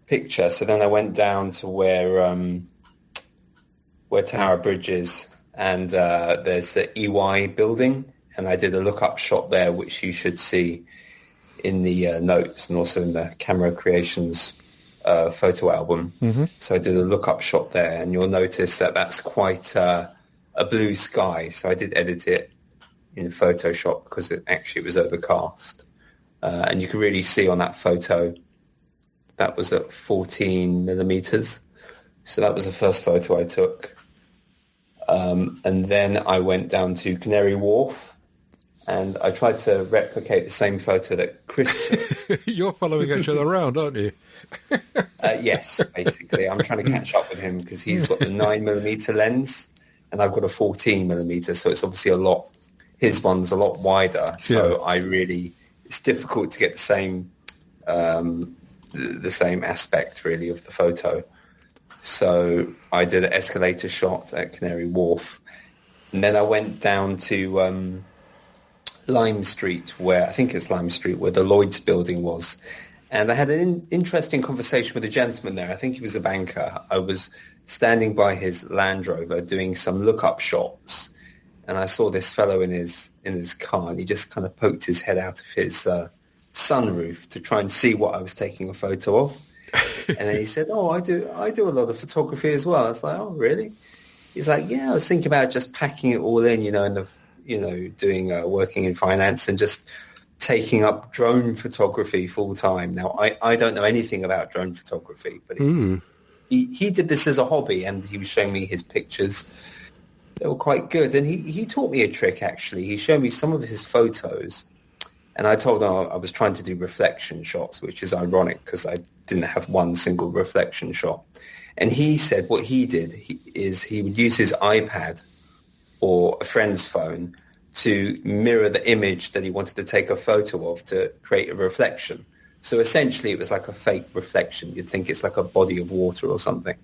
picture. So then I went down to where Tower Bridge is, and there's the EY building, and I did a look-up shot there, which you should see in the notes and also in the Camera Creations photo album. Mm-hmm. So I did a look-up shot there, and you'll notice that that's quite a blue sky. So I did edit it in Photoshop because it was overcast. And you can really see on that photo, that was at 14 millimeters. So that was the first photo I took. And then I went down to Canary Wharf, and I tried to replicate the same photo that Chris took. You're following each other around, aren't you? Yes, basically. I'm trying to catch up with him because he's got the 9mm lens and I've got a 14mm, so it's obviously his one's a lot wider. So yeah. It's difficult to get the same aspect really of the photo. So I did an escalator shot at Canary Wharf, and then I went down to Lime Street, where the Lloyd's building was. And I had an interesting conversation with a gentleman there. I think he was a banker. I was standing by his Land Rover doing some look-up shots, and I saw this fellow in his car, and he just kind of poked his head out of his sunroof to try and see what I was taking a photo of. And then he said, "Oh, I do a lot of photography as well." I was like, "Oh, really?" He's like, "Yeah, I was thinking about just packing it all in, doing working in finance and just taking up drone photography full time." Now, I don't know anything about drone photography, but he did this as a hobby, and he was showing me his pictures. They were quite good, and he taught me a trick, actually. He showed me some of his photos, and I told him I was trying to do reflection shots, which is ironic because I didn't have one single reflection shot. And he said what he did is he would use his iPad or a friend's phone to mirror the image that he wanted to take a photo of to create a reflection. So essentially it was like a fake reflection. You'd think it's like a body of water or something.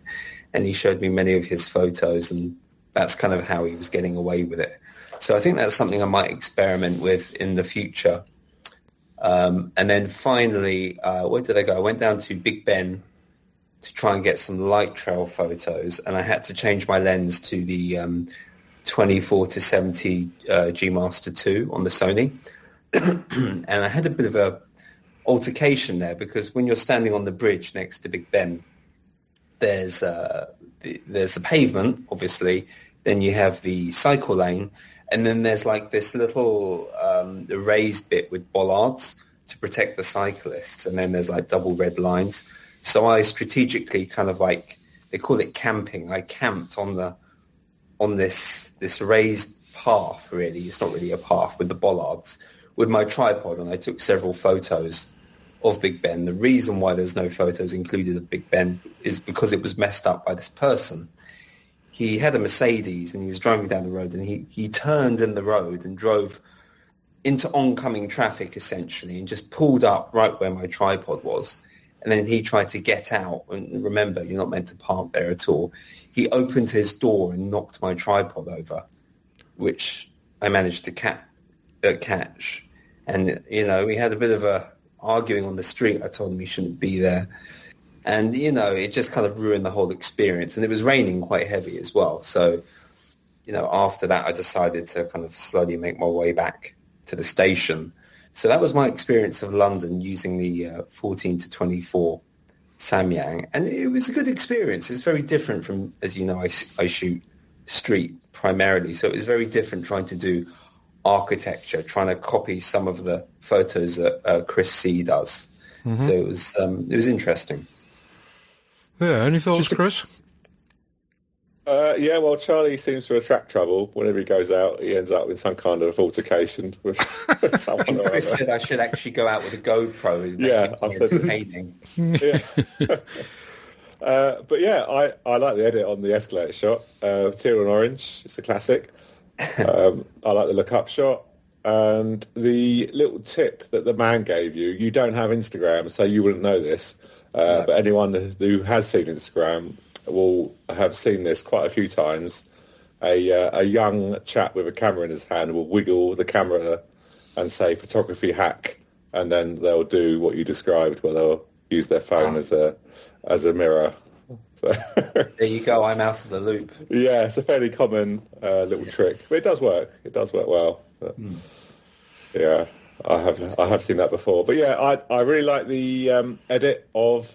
And he showed me many of his photos, and that's kind of how he was getting away with it. So I think that's something I might experiment with in the future. And then finally, where did I go? I went down to Big Ben to try and get some light trail photos, and I had to change my lens to the 24 to 70 G Master 2 on the Sony. And I had a bit of a altercation there because when you're standing on the bridge next to Big Ben, there's the pavement, obviously, then you have the cycle lane, and then there's like this little raised bit with bollards to protect the cyclists, and then there's like double red lines. So I strategically kind of like, they call it camping. I camped on this raised path, really. It's not really a path, with the bollards, with my tripod, and I took several photos of Big Ben. The reason why there's no photos included of Big Ben is because it was messed up by this person. He had a Mercedes and he was driving down the road, and he turned in the road and drove into oncoming traffic, essentially, and just pulled up right where my tripod was. And then he tried to get out. And remember, you're not meant to park there at all. He opened his door and knocked my tripod over, which I managed to catch. And, we had a bit of a arguing on the street. I told him he shouldn't be there. And, it just kind of ruined the whole experience. And it was raining quite heavy as well. So, after that, I decided to kind of slowly make my way back to the station. So that was my experience of London using the 14 to 24 Samyang. And it was a good experience. It's very different from, as you know, I shoot street primarily. So it was very different trying to do architecture, trying to copy some of the photos that Chris C does. Mm-hmm. So it was interesting. Yeah, any thoughts, Chris? Yeah, well, Charlie seems to attract trouble. Whenever he goes out, he ends up with some kind of altercation with someone. Chris said I should actually go out with a GoPro. Yeah, I'm entertaining. Yeah. But yeah, I like the edit on the escalator shot. Teal and orange, it's a classic. I like the look-up shot. And the little tip that the man gave you, you don't have Instagram, so you wouldn't know this. No. But anyone who has seen Instagram will have seen this quite a few times. A young chap with a camera in his hand will wiggle the camera and say photography hack, and then they'll do what you described, where they'll use their phone as a mirror. So there you go, I'm out of the loop. Yeah, it's a fairly common little trick, but it does work. It does work well. But, yeah, I have seen that before. But yeah, I really like the edit of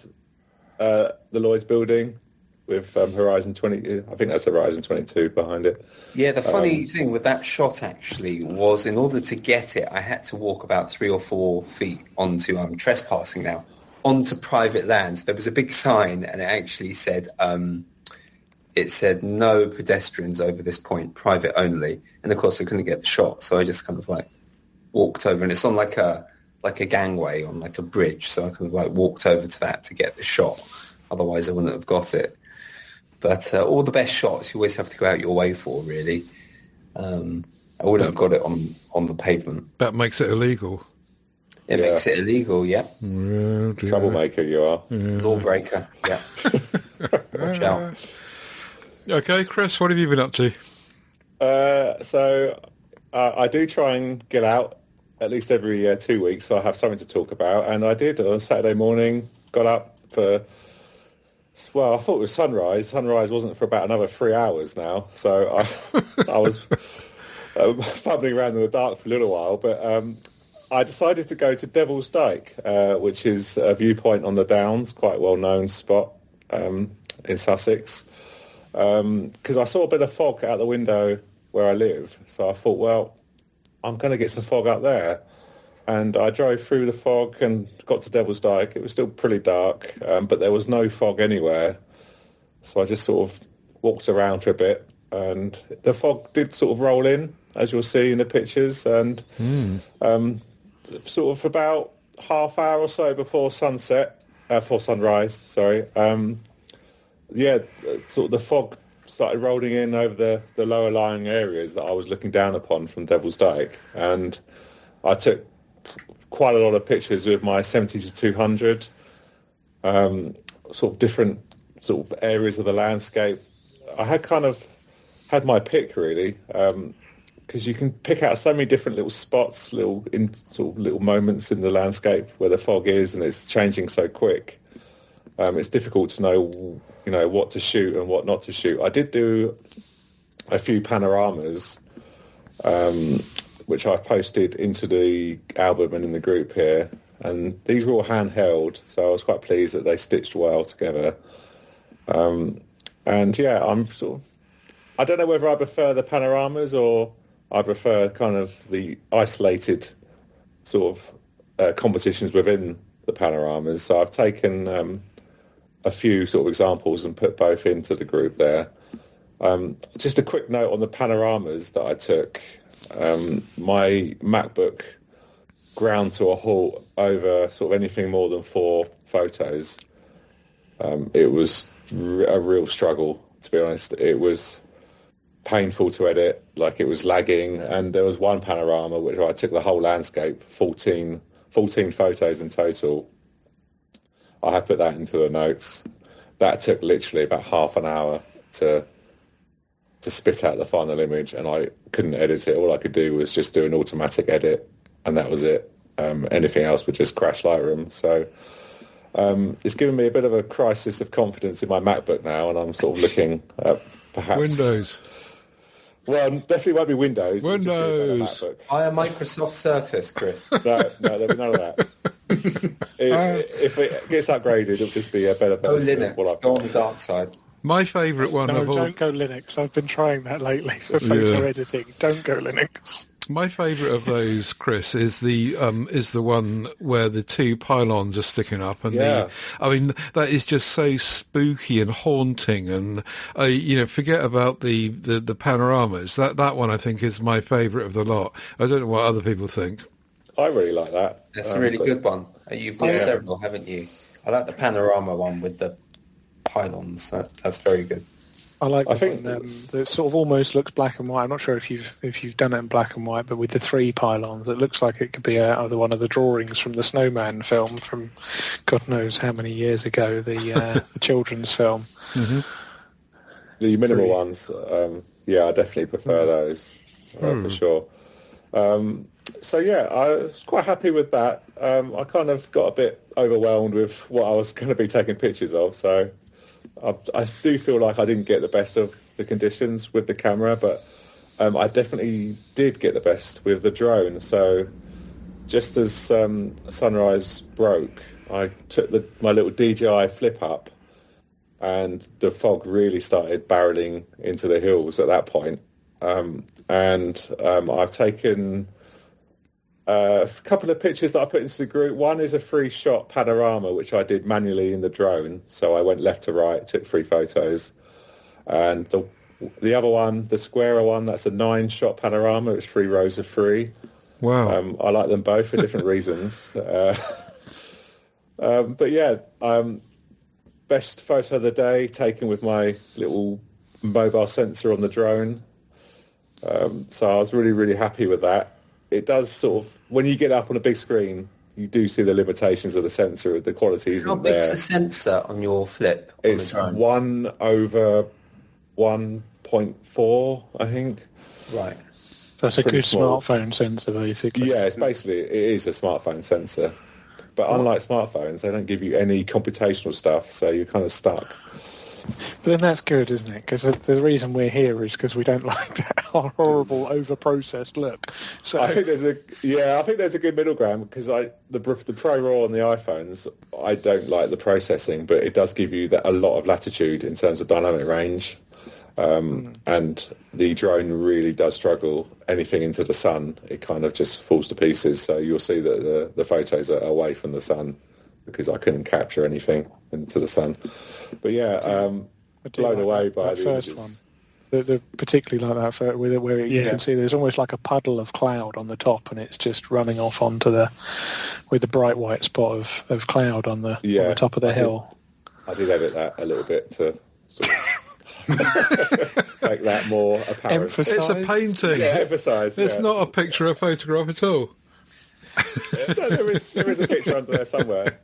the Lloyd's building with Horizon 20. I think that's the Horizon 22 behind it. Yeah, the funny thing with that shot actually was, in order to get it, I had to walk about 3 or 4 feet onto, I'm trespassing now, onto private land. There was a big sign, and it actually said, no pedestrians over this point, private only. And of course I couldn't get the shot, so I just kind of like walked over, and it's on like a gangway on like a bridge, so I kind of like walked over to that to get the shot. Otherwise I wouldn't have got it. But all the best shots you always have to go out your way for, really. I wouldn't have got it on the pavement. That makes it illegal. It makes it illegal, yeah. Oh, troublemaker you are. Yeah. Lawbreaker, yeah. Watch out. Okay, Chris, what have you been up to? So I do try and get out at least every 2 weeks, so I have something to talk about. And I did on Saturday morning. Got up for, well, I thought it was sunrise. Sunrise wasn't for about another 3 hours now, so I was fumbling around in the dark for a little while. But I decided to go to Devil's Dyke, which is a viewpoint on the Downs, quite a well-known spot in Sussex, because I saw a bit of fog out the window where I live. So I thought, well, I'm going to get some fog up there. And I drove through the fog and got to Devil's Dyke. It was still pretty dark, but there was no fog anywhere. So I just sort of walked around for a bit, and the fog did sort of roll in, as you'll see in the pictures. And sort of about half hour or so before sunrise, sorry. Sort of the fog started rolling in over the lower lying areas that I was looking down upon from Devil's Dyke. And I took quite a lot of pictures with my 70-200, sort of different sort of areas of the landscape. I had my pick, really, because you can pick out so many different little spots, little moments in the landscape where the fog is, and it's changing so quick. It's difficult to know, what to shoot and what not to shoot. I did do a few panoramas, which I've posted into the album and in the group here. And these were all handheld, so I was quite pleased that they stitched well together. I'm sort of, I don't know whether I prefer the panoramas or I prefer kind of the isolated sort of competitions within the panoramas. So I've taken a few sort of examples and put both into the group there. Just a quick note on the panoramas that I took. My MacBook ground to a halt over sort of anything more than 4 photos. It was a real struggle, to be honest. It was painful to edit, like it was lagging, and there was one panorama which I took the whole landscape, 14 photos in total. I have put that into the notes. That took literally about half an hour to spit out the final image, and I couldn't edit it. All I could do was just do an automatic edit, and that was it. Anything else would just crash Lightroom. So it's given me a bit of a crisis of confidence in my MacBook now, and I'm sort of looking at perhaps... Windows. Well, definitely won't be Windows. Windows. Buy a Microsoft Surface, Chris. No, there'll be none of that. If it gets upgraded, it'll just be a better version. Go Linux. Go on the dark side. My favourite one No, of all... don't go Linux. I've been trying that lately for photo editing. Don't go Linux. My favourite of those, Chris, is the one where the 2 pylons are sticking up, and that is just so spooky and haunting. And forget about the panoramas. That one I think is my favourite of the lot. I don't know what other people think. I really like that. That's a really good one. You've got several, haven't you? I like the panorama one with the pylons. That's very good. I like one that sort of almost looks black and white. I'm not sure if you've done it in black and white, but with the 3 pylons, it looks like it could be either one of the drawings from the Snowman film from God knows how many years ago, the children's film. Mm-hmm. The minimal ones, I definitely prefer those for sure. I was quite happy with that. I kind of got a bit overwhelmed with what I was going to be taking pictures of, so I do feel like I didn't get the best of the conditions with the camera, but I definitely did get the best with the drone. So just as sunrise broke, I took my little DJI flip up, and the fog really started barreling into the hills at that point. I've taken a couple of pictures that I put into the group. One is a 3-shot panorama, which I did manually in the drone. So I went left to right, took 3 photos. And the other one, the squarer one, that's a 9-shot panorama. It's 3 rows of 3. Wow. I like them both for different reasons. Best photo of the day, taken with my little mobile sensor on the drone. So I was really, really happy with that. It does sort of, when you get up on a big screen, you do see the limitations of the sensor. The quality isn't there. How big's the sensor on your flip? It's 1/1.4, I think. Right. That's a pretty good small. smartphone sensor, basically. Yeah, it is a smartphone sensor. But unlike smartphones, they don't give you any computational stuff, so you're kind of stuck. But then that's good, isn't it? Because the reason we're here is because we don't like that horrible, over-processed look. So I think there's a good middle ground because the Pro Raw on the iPhones, I don't like the processing, but it does give you a lot of latitude in terms of dynamic range. And the drone really does struggle. Anything into the sun, it kind of just falls to pieces. So you'll see that the photos are away from the sun because I couldn't capture anything into the sun. But yeah, blown away by the first images. one. The particularly like that where you can see there's almost like a puddle of cloud on the top, and it's just running off onto with the bright white spot of cloud on the top of the hill. I did edit that a little bit to sort of make that more apparent. Emphasise. It's a painting. Yeah, emphasise. It's not a picture or photograph at all. No, there is a picture under there somewhere.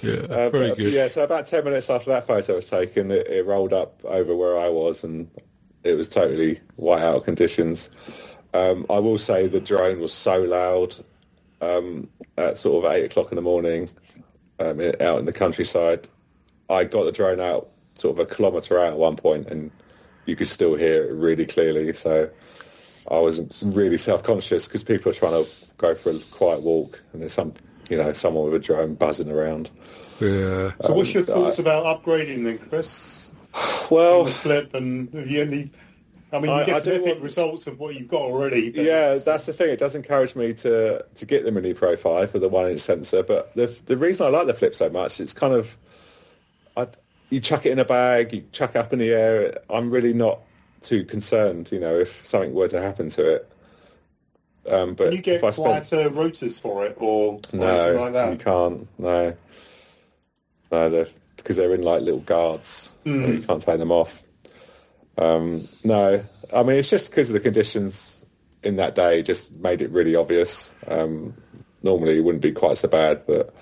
Yeah, very good. Yeah, so about 10 minutes after that photo was taken, it rolled up over where I was, and it was totally whiteout conditions. I will say the drone was so loud at sort of 8 o'clock in the morning out in the countryside. I got the drone out sort of a kilometre out at one point, and you could still hear it really clearly. So I was really self-conscious because people are trying to go for a quiet walk, and there's someone with a drone buzzing around. Yeah. So what's your thoughts about upgrading then, Chris? Well, the Flip, and you get some epic results of what you've got already. Yeah, that's the thing. It does encourage me to get the Mini Pro 5 with the 1-inch sensor. But the reason I like the Flip so much, it's kind of, you chuck it in a bag, you chuck it up in the air. I'm really not too concerned, if something were to happen to it. But can you get if I spent... quieter rotors for it, or no, anything like that? You can't. No, because they're in like little guards. You can't take them off. No, I mean it's just because of the conditions in that day just made it really obvious. Normally it wouldn't be quite so bad, but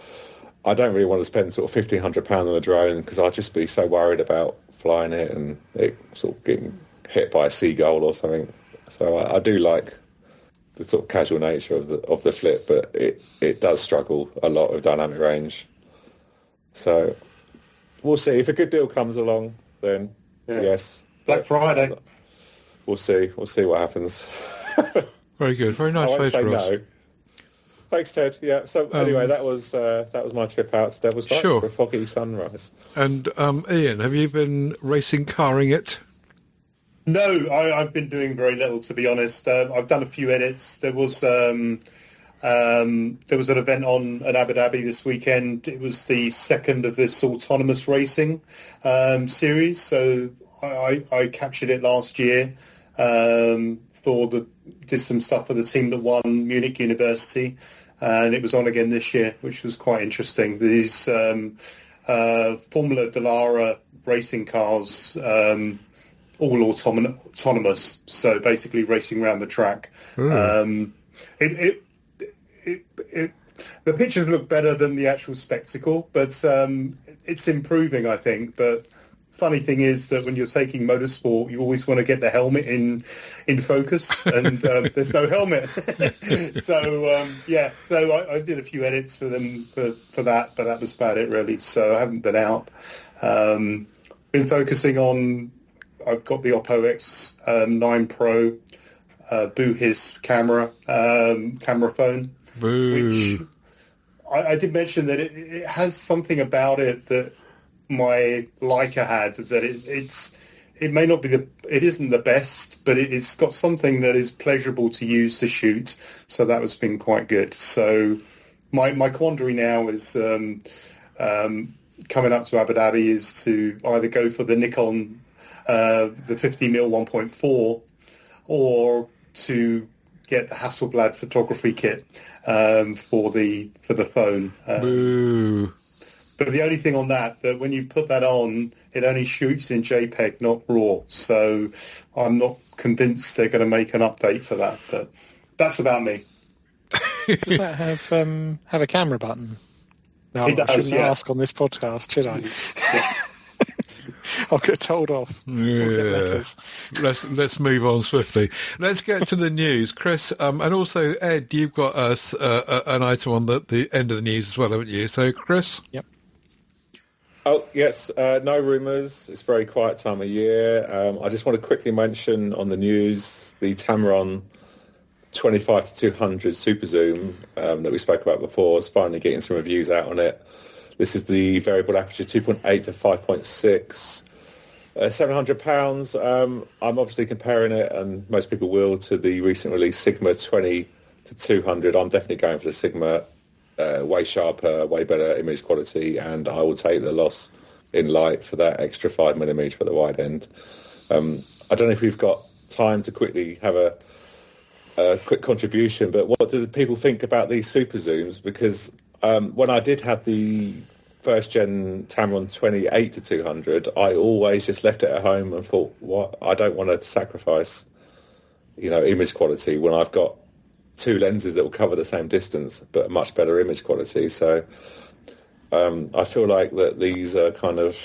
I don't really want to spend sort of £1,500 on a drone because I'd just be so worried about flying it and it sort of getting hit by a seagull or something. So I do like the sort of casual nature of the Flip, but it does struggle a lot with dynamic range. So we'll see. If a good deal comes along, then yes. Black Friday. We'll see. We'll see what happens. Very good. Very nice I won't say photographs. no. Thanks, Ted. Yeah. So anyway, that was my trip out to Devil's Dyke for a foggy sunrise. And Ian, have you been racing caring it? No, I've been doing very little, to be honest. I've done a few edits. There was an event in Abu Dhabi this weekend. It was the second of this autonomous racing series. So I captured it last year. Did some stuff for the team that won Munich University, and it was on again this year, which was quite interesting. These Formula Dallara racing cars. All autonomous, so basically racing around the track. The pictures look better than the actual spectacle, but it's improving, I think. But funny thing is that when you're taking motorsport, you always want to get the helmet in focus, and there's no helmet. So I did a few edits for them for that, but that was about it really. So I haven't been out. Been focusing on. I've got the Oppo X9 Pro, Boo his camera phone. Boo. Which I did mention that it has something about it that my Leica had, that it may not be it isn't the best, but it's got something that is pleasurable to use to shoot. So that has been quite good. So my quandary now is coming up to Abu Dhabi is to either go for the Nikon the 50mm 1.4 or to get the Hasselblad photography kit for the phone. Boo. But the only thing on that when you put that on, it only shoots in JPEG, not RAW. So I'm not convinced they're going to make an update for that. But that's about me. Does that have a camera button? No, It does, I shouldn't ask on this podcast, should I? I'll get told off. I'll get Yeah. letters. Let's move on swiftly. Let's get to the news, Chris, and also Ed. You've got us an item on the end of the news as well, haven't you? So, Chris. Yep. Oh, yes, no rumours. It's a very quiet time of year. I just want to quickly mention on the news the Tamron 25 to 200 Super Zoom that we spoke about before. It's finally getting some reviews out on it. This is the variable aperture 2.8 to 5.6. £700. I'm obviously comparing it, and most people will, to the recent release Sigma 20 to 200. I'm definitely going for the Sigma. Way sharper, way better image quality, and I will take the loss in light for that extra 5mm for the wide end. I don't know if we've got time to quickly have a quick contribution, but what do the people think about these super zooms? Because when I did have the first gen Tamron 28 to 200, I always just left it at home and thought, what? I don't want to sacrifice, image quality when I've got two lenses that will cover the same distance but a much better image quality. So I feel like that these are kind of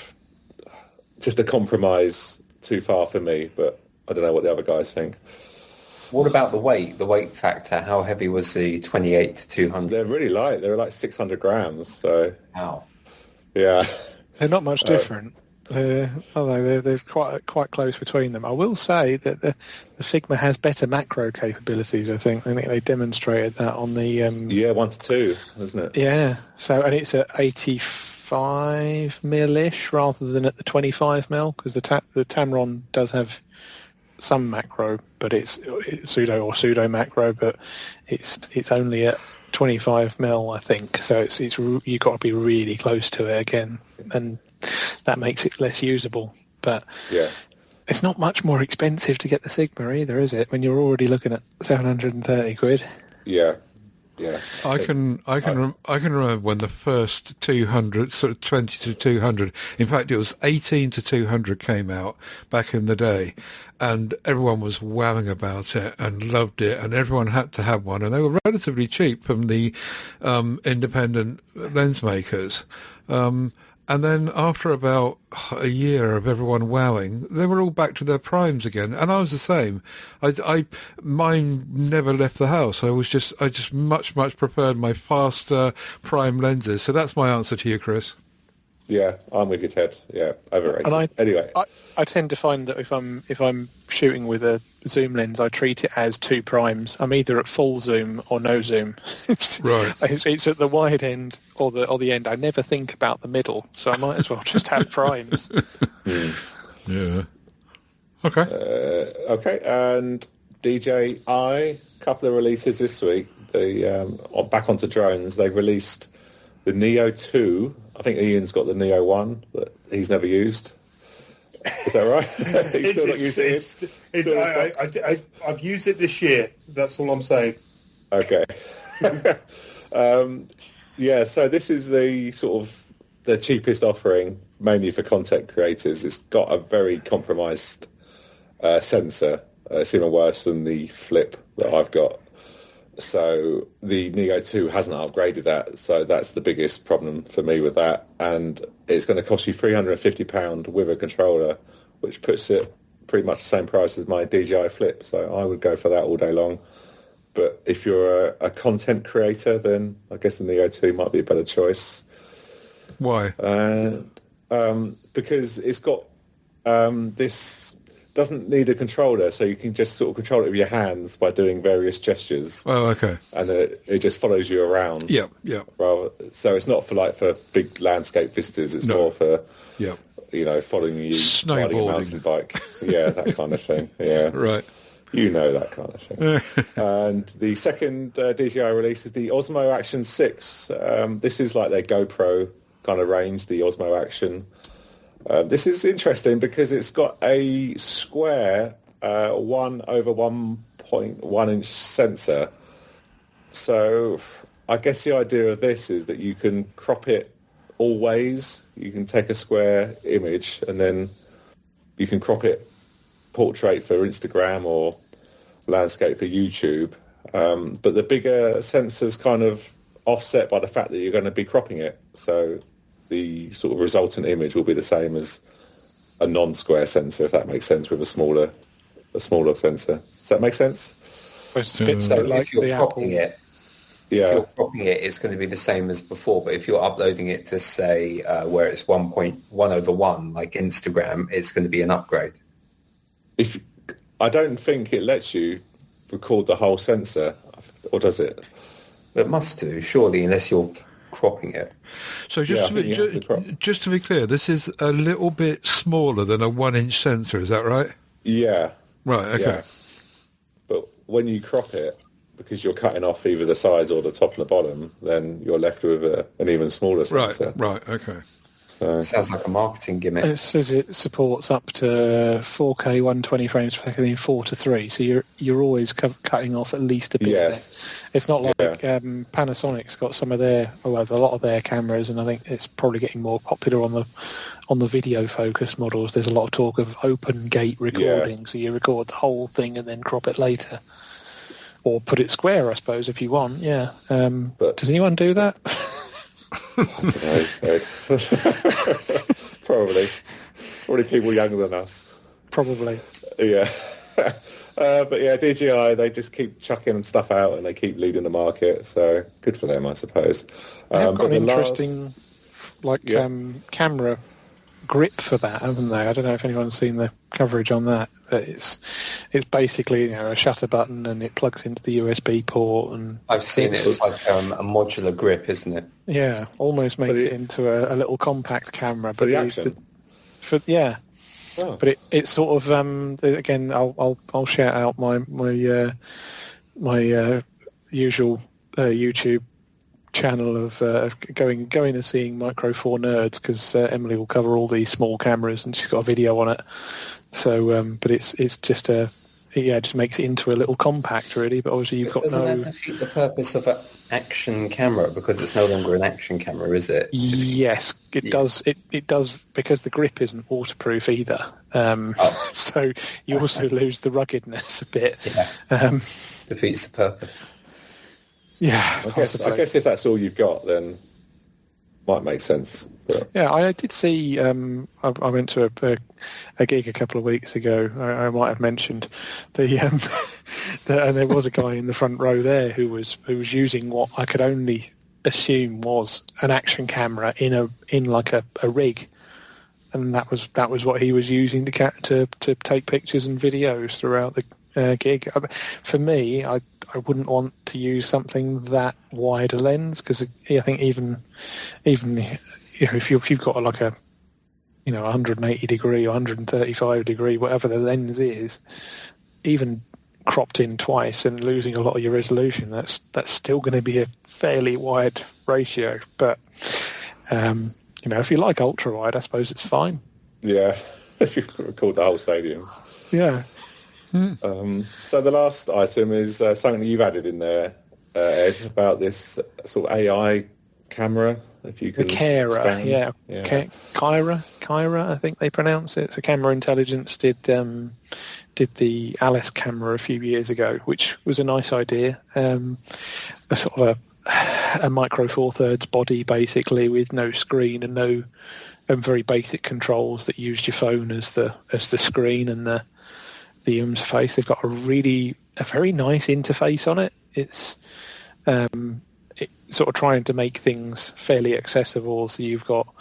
just a compromise too far for me, but I don't know what the other guys think. What about the weight factor? How heavy was the 28 to 200? They're really light. They're like 600 grams. So Wow. Yeah. They're not much different. Although they're quite close between them. I will say that the Sigma has better macro capabilities. I think they demonstrated that on the 1 to 2, isn't it? Yeah. So and it's at 85 mil-ish rather than at the 25 mil, because the Tamron does have some macro, but it's pseudo macro, but it's only at 25 mil, I think. So it's you've got to be really close to it again, and that makes it less usable. But yeah, it's not much more expensive to get the Sigma either, is it? When you're already looking at 730 quid. Yeah. I can remember when the first 200, sort of 20 to 200, in fact it was 18 to 200 came out back in the day, and everyone was wowing about it and loved it, and everyone had to have one, and they were relatively cheap from the independent lens makers. And then after about a year of everyone wowing, they were all back to their primes again. And I was the same. Mine never left the house. I just much preferred my faster prime lenses. So that's my answer to you, Chris. Yeah, I'm with you, Ted. Yeah, overrated. And Anyway, I tend to find that if I'm shooting with a zoom lens, I treat it as two primes. I'm either at full zoom or no zoom. Right. It's at the wide end or the end. I never think about the middle, so I might as well just have primes. Yeah. Okay. Okay, and DJI, couple of releases this week. Back onto drones. They released the Neo 2. I think Ian's got the Neo 1, but he's never used. Is that right? He's still not used it? I've used it this year. That's all I'm saying. Okay. So this is the sort of the cheapest offering, mainly for content creators. It's got a very compromised sensor. It's even worse than the Flip that I've got. So the Neo 2 hasn't upgraded that, so that's the biggest problem for me with that. And it's going to cost you £350 with a controller, which puts it pretty much the same price as my DJI Flip. So I would go for that all day long. But if you're a content creator, then I guess the Neo 2 might be a better choice. Why? Because it's got this... doesn't need a controller, so you can just sort of control it with your hands by doing various gestures. Oh, okay. And it just follows you around. Yeah. So it's not for big landscape vistas. It's more for following you riding a mountain bike. Yeah, that kind of thing. Yeah, right. That kind of thing. And the second DJI release is the Osmo Action 6. This is like their GoPro kind of range, the Osmo Action. This is interesting because it's got a square 1/1.1 inch sensor. So I guess the idea of this is that you can crop it all ways. You can take a square image and then you can crop it portrait for Instagram or landscape for YouTube. But the bigger sensor's kind of offset by the fact that you're going to be cropping it. So the sort of resultant image will be the same as a non-square sensor, if that makes sense, with a smaller sensor. Does that make sense? It's a bit So like if you're the cropping Apple. if you're cropping it, it's going to be the same as before. But if you're uploading it to, say, where it's 1.1/1, like Instagram, it's going to be an upgrade. I don't think it lets you record the whole sensor, or does it? It must do, surely, unless you're cropping it. So Yeah, I think you have to crop. just to be clear, this is a little bit smaller than a 1-inch sensor. Is that right? Yeah. Right. Okay. Yeah. But when you crop it, because you're cutting off either the sides or the top and the bottom, then you're left with an even smaller sensor. Right. Okay. So Sounds like a marketing gimmick. It says it supports up to 4K 120 frames per second in 4:3, so you're always cutting off at least a bit. yes. Of it. It's not like Panasonic's got a lot of their cameras, and I think it's probably getting more popular on the video focused models. There's a lot of talk of open gate recording, so you record the whole thing and then crop it later, or put it square, I suppose, if you want. Yeah. But does anyone do that? I don't know, Ed. Probably people younger than us. Probably. Yeah. But yeah, DJI, they just keep chucking stuff out and they keep leading the market, so good for them, I suppose. They've got but an interesting camera grip for that, haven't they? I don't know if anyone's seen the coverage on that. But it's basically a shutter button and it plugs into the USB port. And I've seen it. It's like a modular grip, isn't it? Yeah, almost makes it into a little compact camera. For the action? Oh. But it's sort of again. I'll shout out my usual YouTube channel of going and seeing Micro Four Nerds, because Emily will cover all these small cameras and she's got a video on it. So, but it's just just makes it into a little compact, really. But obviously you've got doesn't that defeat the purpose of an action camera, because it's no longer an action camera, is it? Yes, it does. It does, because the grip isn't waterproof either. So you also lose the ruggedness a bit. Yeah. Defeats the purpose. Yeah, I guess if that's all you've got, then might make sense. But... Yeah, I did see. I went to a gig a couple of weeks ago. I might have mentioned and there was a guy in the front row there who was using what I could only assume was an action camera in like a rig, and that was what he was using to take pictures and videos throughout the gig. For me, I wouldn't want to use something that wide a lens, because I think even if you've got like a 180 degree or 135 degree, whatever the lens is, even cropped in twice and losing a lot of your resolution, that's still going to be a fairly wide ratio. But if you like ultra wide, I suppose it's fine. Yeah, if you record the whole stadium. Yeah. So the last item is something that you've added in there, Ed, about this sort of AI camera. If you could, the Kyra, yeah. Kyra, I think they pronounce it. So Camera Intelligence did the Alice camera a few years ago, which was a nice idea. A sort of a Micro Four Thirds body, basically, with no screen and very basic controls that used your phone as the screen and the interface. They've got a very nice interface on it. It's sort of trying to make things fairly accessible. So you've got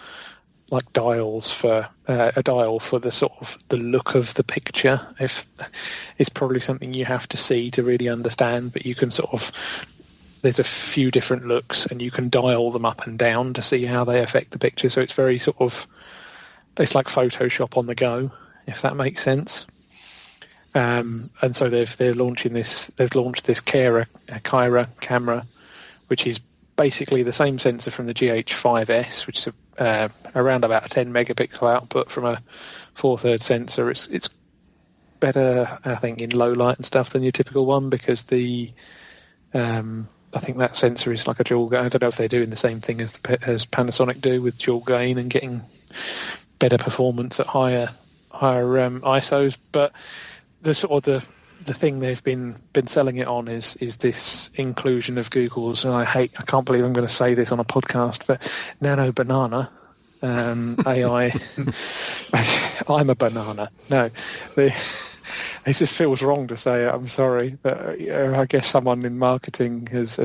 like dials for a dial for the sort of the look of the picture. If it's probably something you have to see to really understand, but you can sort of, there's a few different looks and you can dial them up and down to see how they affect the picture. So it's very sort of, it's like Photoshop on the go, if that makes sense. And so they're launching this. They've launched this Kyra camera, which is basically the same sensor from the GH5S, which is around about a 10 megapixel output from a 4/3 sensor. It's better, I think, in low light and stuff than your typical one, because I think that sensor is like a dual gain. I don't know if they're doing the same thing as Panasonic do with dual gain and getting better performance at higher ISOs, but the sort of the thing they've been selling it on is this inclusion of Google's, and I can't believe I'm going to say this on a podcast, but Nano Banana AI. I'm a banana. No, it just feels wrong to say it. I'm sorry, but I guess someone in marketing has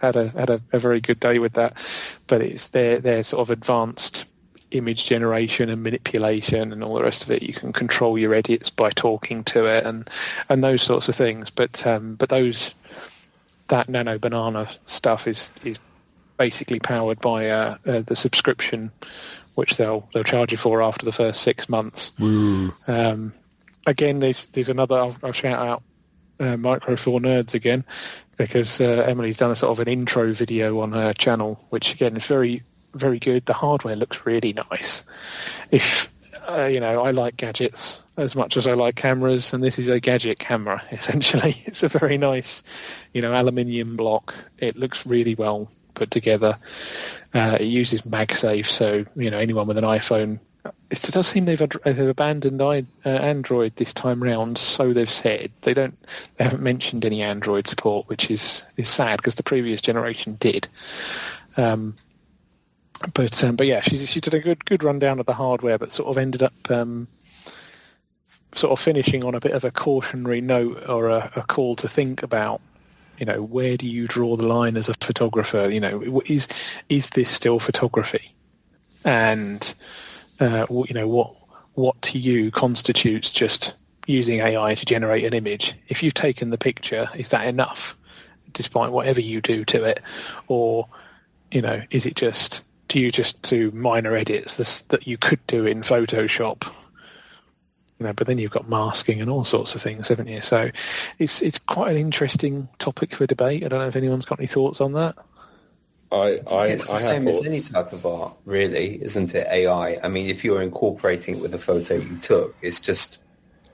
had a very good day with that. But it's their sort of advanced image generation and manipulation and all the rest of it. You can control your edits by talking to it and those sorts of things. But that nano banana stuff is basically powered by the subscription, which they'll charge you for after the first 6 months. Again, there's another. I'll shout out Micro for Nerds again, because Emily's done a sort of an intro video on her channel, which again is very, very good. The hardware looks really nice. If I like gadgets as much as I like cameras, and this is a gadget camera essentially. It's a very nice, aluminium block. It looks really well put together. It uses MagSafe, so anyone with an iPhone. It does seem they've abandoned Android this time round. So they've said they haven't mentioned any Android support, which is sad because the previous generation did. But yeah, she did a good rundown of the hardware, but sort of ended up sort of finishing on a bit of a cautionary note or a call to think about. Where do you draw the line as a photographer? Is this still photography? And what to you constitutes just using AI to generate an image? If you've taken the picture, is that enough, despite whatever you do to it, or is it just do you just do minor edits that you could do in Photoshop? But then you've got masking and all sorts of things, haven't you? So it's quite an interesting topic for debate. I don't know if anyone's got any thoughts on that. It's the same as any type of art, really, isn't it? AI. I mean, if you're incorporating it with a photo you took, it's just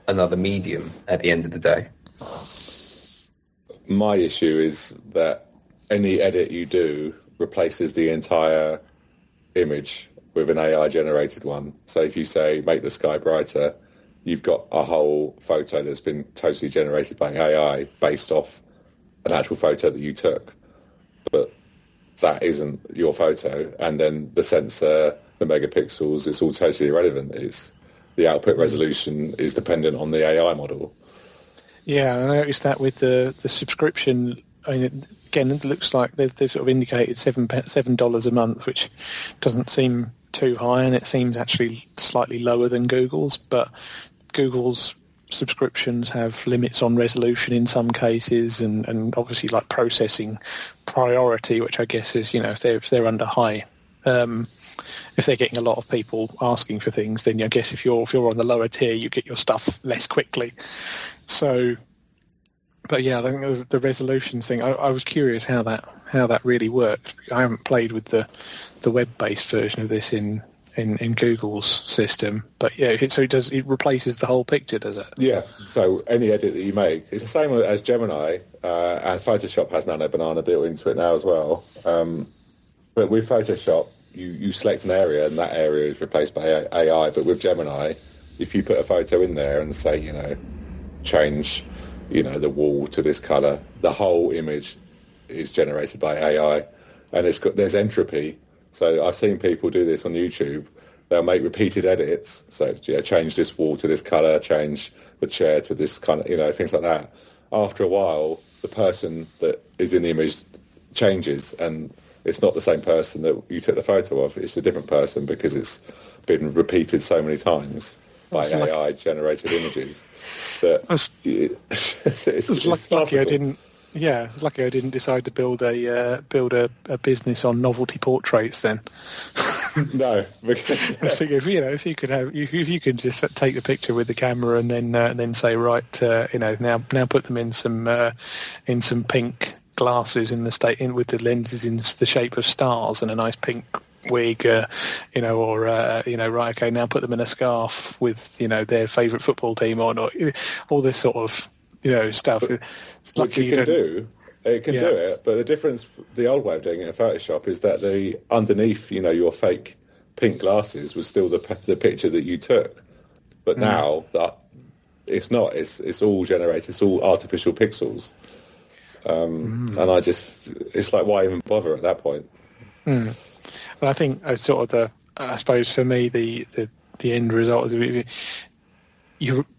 another medium at the end of the day. My issue is that any edit you do replaces the entire image with an AI-generated one. So if you say, make the sky brighter, you've got a whole photo that's been totally generated by AI based off an actual photo that you took. But that isn't your photo. And then the sensor, the megapixels, it's all totally irrelevant. It's the output resolution is dependent on the AI model. Yeah, I noticed that with the subscription. I mean, again, it looks like they've sort of indicated $7 a month, which doesn't seem too high, and it seems actually slightly lower than Google's. But Google's subscriptions have limits on resolution in some cases, and obviously like processing priority, which I guess is if they're under high. If they're getting a lot of people asking for things, then I guess if you're on the lower tier, you get your stuff less quickly. So, but yeah, I think the resolution thing. I was curious how that really worked. I haven't played with the web-based version of this in Google's system, but yeah. So it replaces the whole picture, does it? Yeah. So any edit that you make, it's the same as Gemini, and Photoshop has Nano Banana built into it now as well. But with Photoshop, you select an area and that area is replaced by AI. But with Gemini, if you put a photo in there and say, change, the wall to this color, the whole image is generated by AI, and there's entropy. So I've seen people do this on YouTube. They'll make repeated edits. So change this wall to this color, change the chair to this kind of, things like that. After a while, the person that is in the image changes, and it's not the same person that you took the photo of. It's a different person because it's been repeated so many times by AI-generated images. That it's lucky I didn't. Yeah, it's lucky I didn't decide to build a business on novelty portraits then. No, because I was thinking, if you could just take the picture with the camera and then say, right, now put them in some pink glasses with the lenses in the shape of stars and a nice pink wig, right, okay, now put them in a scarf with their favourite football team on, or all this sort of stuff. Which you can do. It can do it, but the difference, the old way of doing it in Photoshop, is that the underneath, your fake pink glasses was still the picture that you took. But now that it's not, it's all generated, it's all artificial pixels. And it's like, why even bother at that point? But I think sort of I suppose for me, the end result is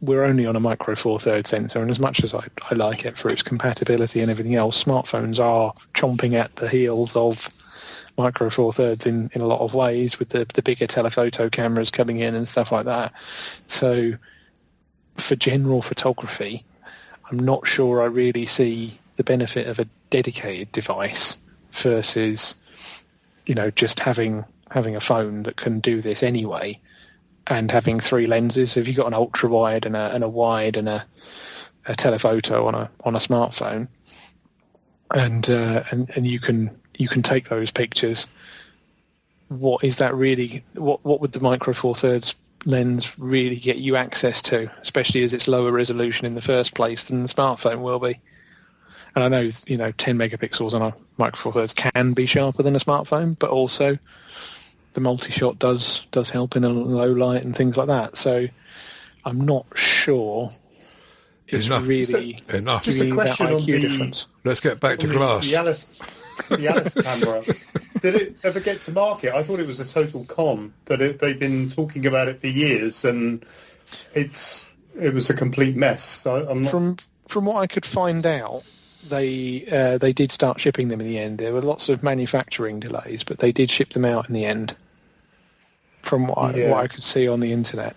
we're only on a micro four thirds sensor, and as much as I like it for its compatibility and everything else, smartphones are chomping at the heels of micro four thirds in a lot of ways, with the bigger telephoto cameras coming in and stuff like that. So for general photography, I'm not sure I really see the benefit of a dedicated device versus, just having a phone that can do this anyway, and having three lenses. So if you've got an ultra wide and a wide and a telephoto on a smartphone, and you can take those pictures, what is that really? What would the micro four thirds lens really get you access to, especially as it's lower resolution in the first place than the smartphone will be? And I know 10 megapixels on a micro four thirds can be sharper than a smartphone, but also the multi-shot does help in a low light and things like that. So I'm not sure it's really enough. Just a question on the difference. Let's get back to glass. The Alice camera. Did it ever get to market? I thought it was a total con. They've been talking about it for years, and it was a complete mess. So I'm not... From what I could find out, they did start shipping them in the end. There were lots of manufacturing delays, but they did ship them out in the end, from what I could see on the internet.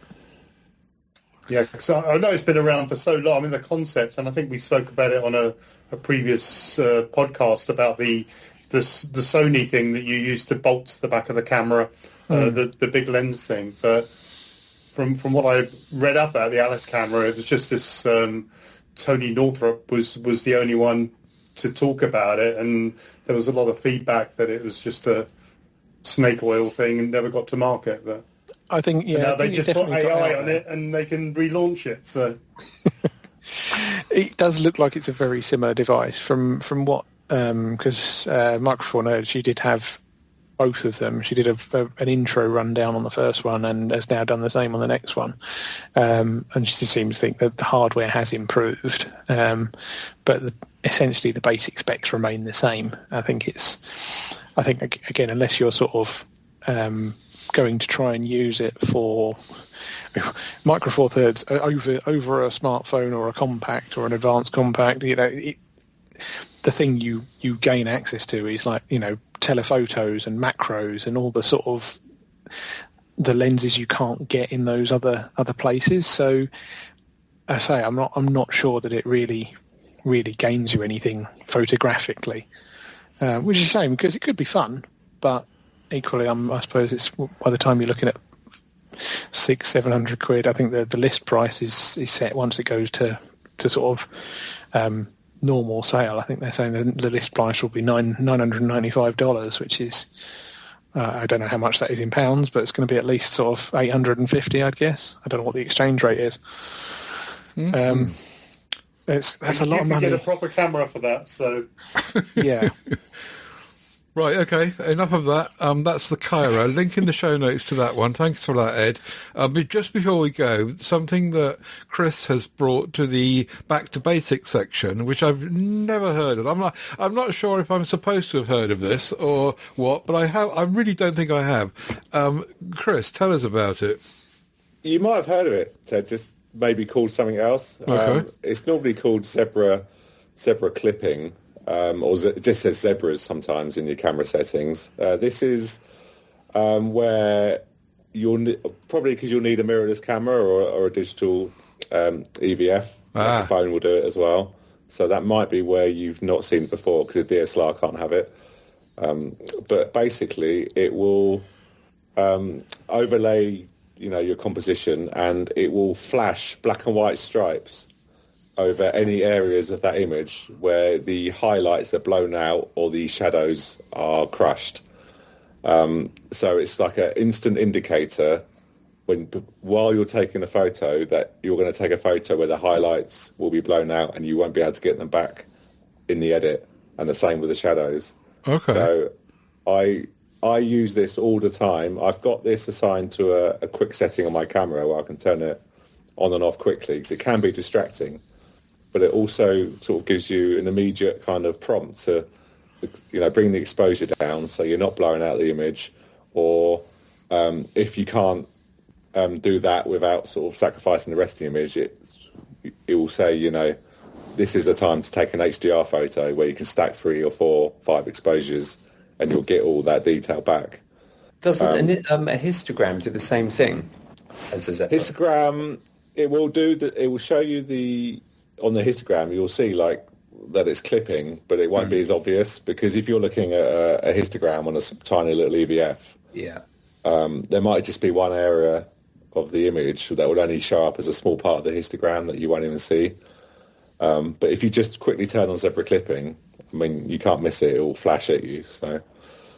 Yeah, because I know it's been around for so long. I mean, the concept, and I think we spoke about it on a previous podcast about the Sony thing that you use to bolt to the back of the camera, the big lens thing. But from what I read up about the Alice camera, it was just this Tony Northrup was the only one to talk about it, and there was a lot of feedback that it was just a snake oil thing and never got to market. But I think now they just put AI on it and they can relaunch it. So it does look like it's a very similar device from what because Micro Four Nerds, she did have both of them. She did an intro rundown on the first one and has now done the same on the next one. And she seems to think that the hardware has improved, but essentially the basic specs remain the same. I think again, unless you're sort of going to try and use it for Micro Four Thirds over a smartphone or a compact or an advanced compact, the thing you gain access to is telephotos and macros and all the sort of the lenses you can't get in those other places. So I say I'm not sure that it really gains you anything photographically, which is a shame because it could be fun, but equally I suppose it's by the time you're looking at £600-700, I think the list price is set once it goes to sort of normal sale. I think they're saying the list price will be $995, which is I don't know how much that is in pounds, but it's going to be at least sort of 850, I'd guess. I don't know what the exchange rate is. Mm-hmm. That's a lot of money. You get a proper camera for that, so yeah. Right, okay, enough of that. That's the Cairo. Link in the show notes to that one. Thanks for that, Ed. But just before we go, something that Chris has brought to the Back to Basics section, which I've never heard of. I'm not sure if I'm supposed to have heard of this or what, but I have. I really don't think I have. Chris, tell us about it. You might have heard of it, Ted, just maybe called something else. Okay. It's normally called zebra clipping. Or it just says zebras sometimes in your camera settings. This is where probably because you'll need a mirrorless camera or a digital EVF. The phone will do it as well. So that might be where you've not seen it before because the DSLR can't have it. But basically, it will overlay, your composition, and it will flash black and white stripes over any areas of that image where the highlights are blown out or the shadows are crushed. So it's like an instant indicator while you're taking a photo that you're going to take a photo where the highlights will be blown out and you won't be able to get them back in the edit, and the same with the shadows. Okay. So I use this all the time. I've got this assigned to a quick setting on my camera where I can turn it on and off quickly because it can be distracting. But it also sort of gives you an immediate kind of prompt to, bring the exposure down so you're not blowing out the image, or if you can't do that without sort of sacrificing the rest of the image, it will say, you know, this is the time to take an HDR photo where you can stack 3 or 4, 5 exposures, and you'll get all that detail back. Doesn't a histogram do the same thing as a Zebra? Histogram, it will do that. It will show you on the histogram, you'll see like that it's clipping, but it won't be as obvious, because if you're looking at a histogram on a tiny little EVF, there might just be one area of the image that would only show up as a small part of the histogram that you won't even see. But if you just quickly turn on Zebra clipping, I mean, you can't miss it. It will flash at you. So,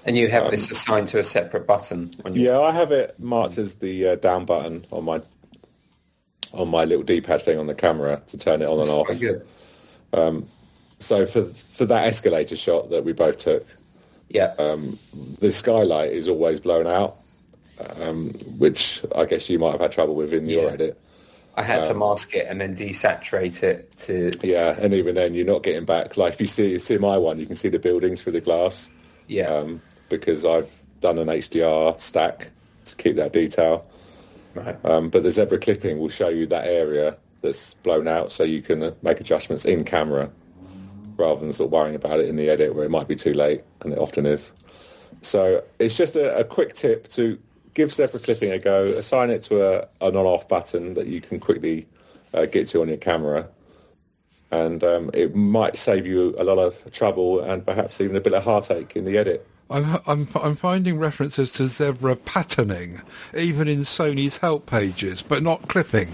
and you have this assigned to a separate button on your... Yeah, I have it marked as the down button on my little D-pad thing on the camera to turn it on and off. Quite good. So for that escalator shot that we both took, the skylight is always blown out, which I guess you might have had trouble with in your edit. I had to mask it and then desaturate it to... Yeah, and even then you're not getting back. Like if you see my one, you can see the buildings through the glass. Yeah. Because I've done an HDR stack to keep that detail. Right. But the Zebra clipping will show you that area that's blown out, so you can make adjustments in camera rather than sort of worrying about it in the edit where it might be too late, and it often is. So it's just a quick tip to give Zebra clipping a go, assign it to an on-off button that you can quickly get to on your camera, and it might save you a lot of trouble and perhaps even a bit of heartache in the edit. I'm finding references to Zebra patterning, even in Sony's help pages, but not clipping.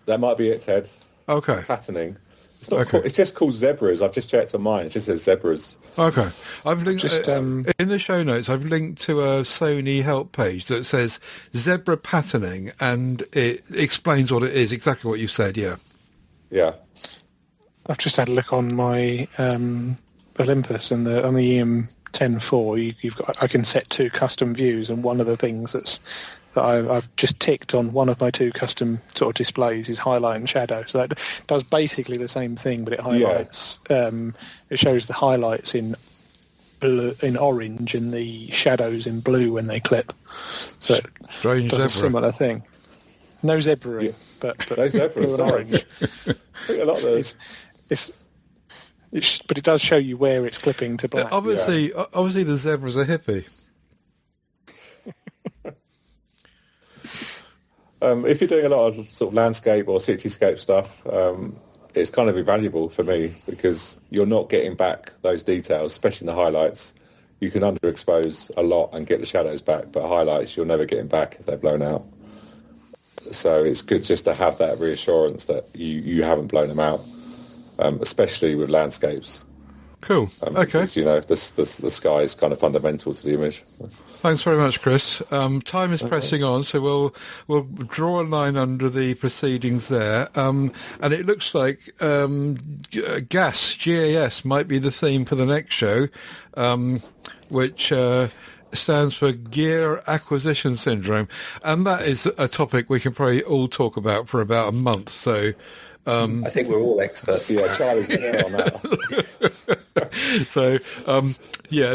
That might be it, Ted. Okay. Patterning. It's not. It's just called Zebras. I've just checked on mine. It just says Zebras. Okay. I've linked in the show notes. I've linked to a Sony help page that says Zebra patterning, and it explains what it is. Exactly what you said. Yeah. Yeah. I've just had a look on my Olympus and on the EM10-4. You've got. I can set 2 custom views, and one of the things that I've just ticked on one of my 2 custom sort of displays is highlight and shadow. So that does basically the same thing, but it highlights. It shows the highlights in blue, in orange, and the shadows in blue when they clip. So it Strange does zebra. a similar thing. No zebra, but no zebra. blue and orange. I think a lot of those. But it does show you where it's clipping to black. Obviously the zebra's a hippie. If you're doing a lot of sort of landscape or cityscape stuff, it's kind of invaluable for me because you're not getting back those details, especially in the highlights. You can underexpose a lot and get the shadows back, but highlights you're never getting back if they're blown out. So it's good just to have that reassurance that you haven't blown them out, especially with landscapes. Cool. Okay. Because, you know, the sky is kind of fundamental to the image. Thanks very much, Chris. Time is pressing on, so we'll draw a line under the proceedings there. And it looks like GAS might be the theme for the next show, which stands for Gear Acquisition Syndrome. And that is a topic we can probably all talk about for about a month. So I think we're all experts. Yeah, Charlie's an expert on that. So,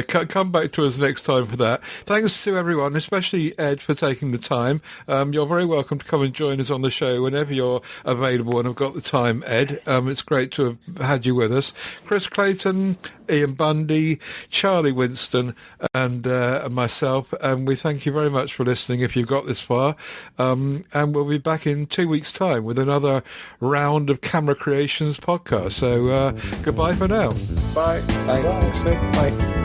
come back to us next time for that. Thanks to everyone, especially Ed, for taking the time. You're very welcome to come and join us on the show whenever you're available and have got the time, Ed. It's great to have had you with us. Chris Clayton, Ian Bundy, Charlie Winston, and myself. And we thank you very much for listening if you've got this far. And we'll be back in 2 weeks' time with another round of Camera Creations podcast. So goodbye for now. Bye. Bye. Bye.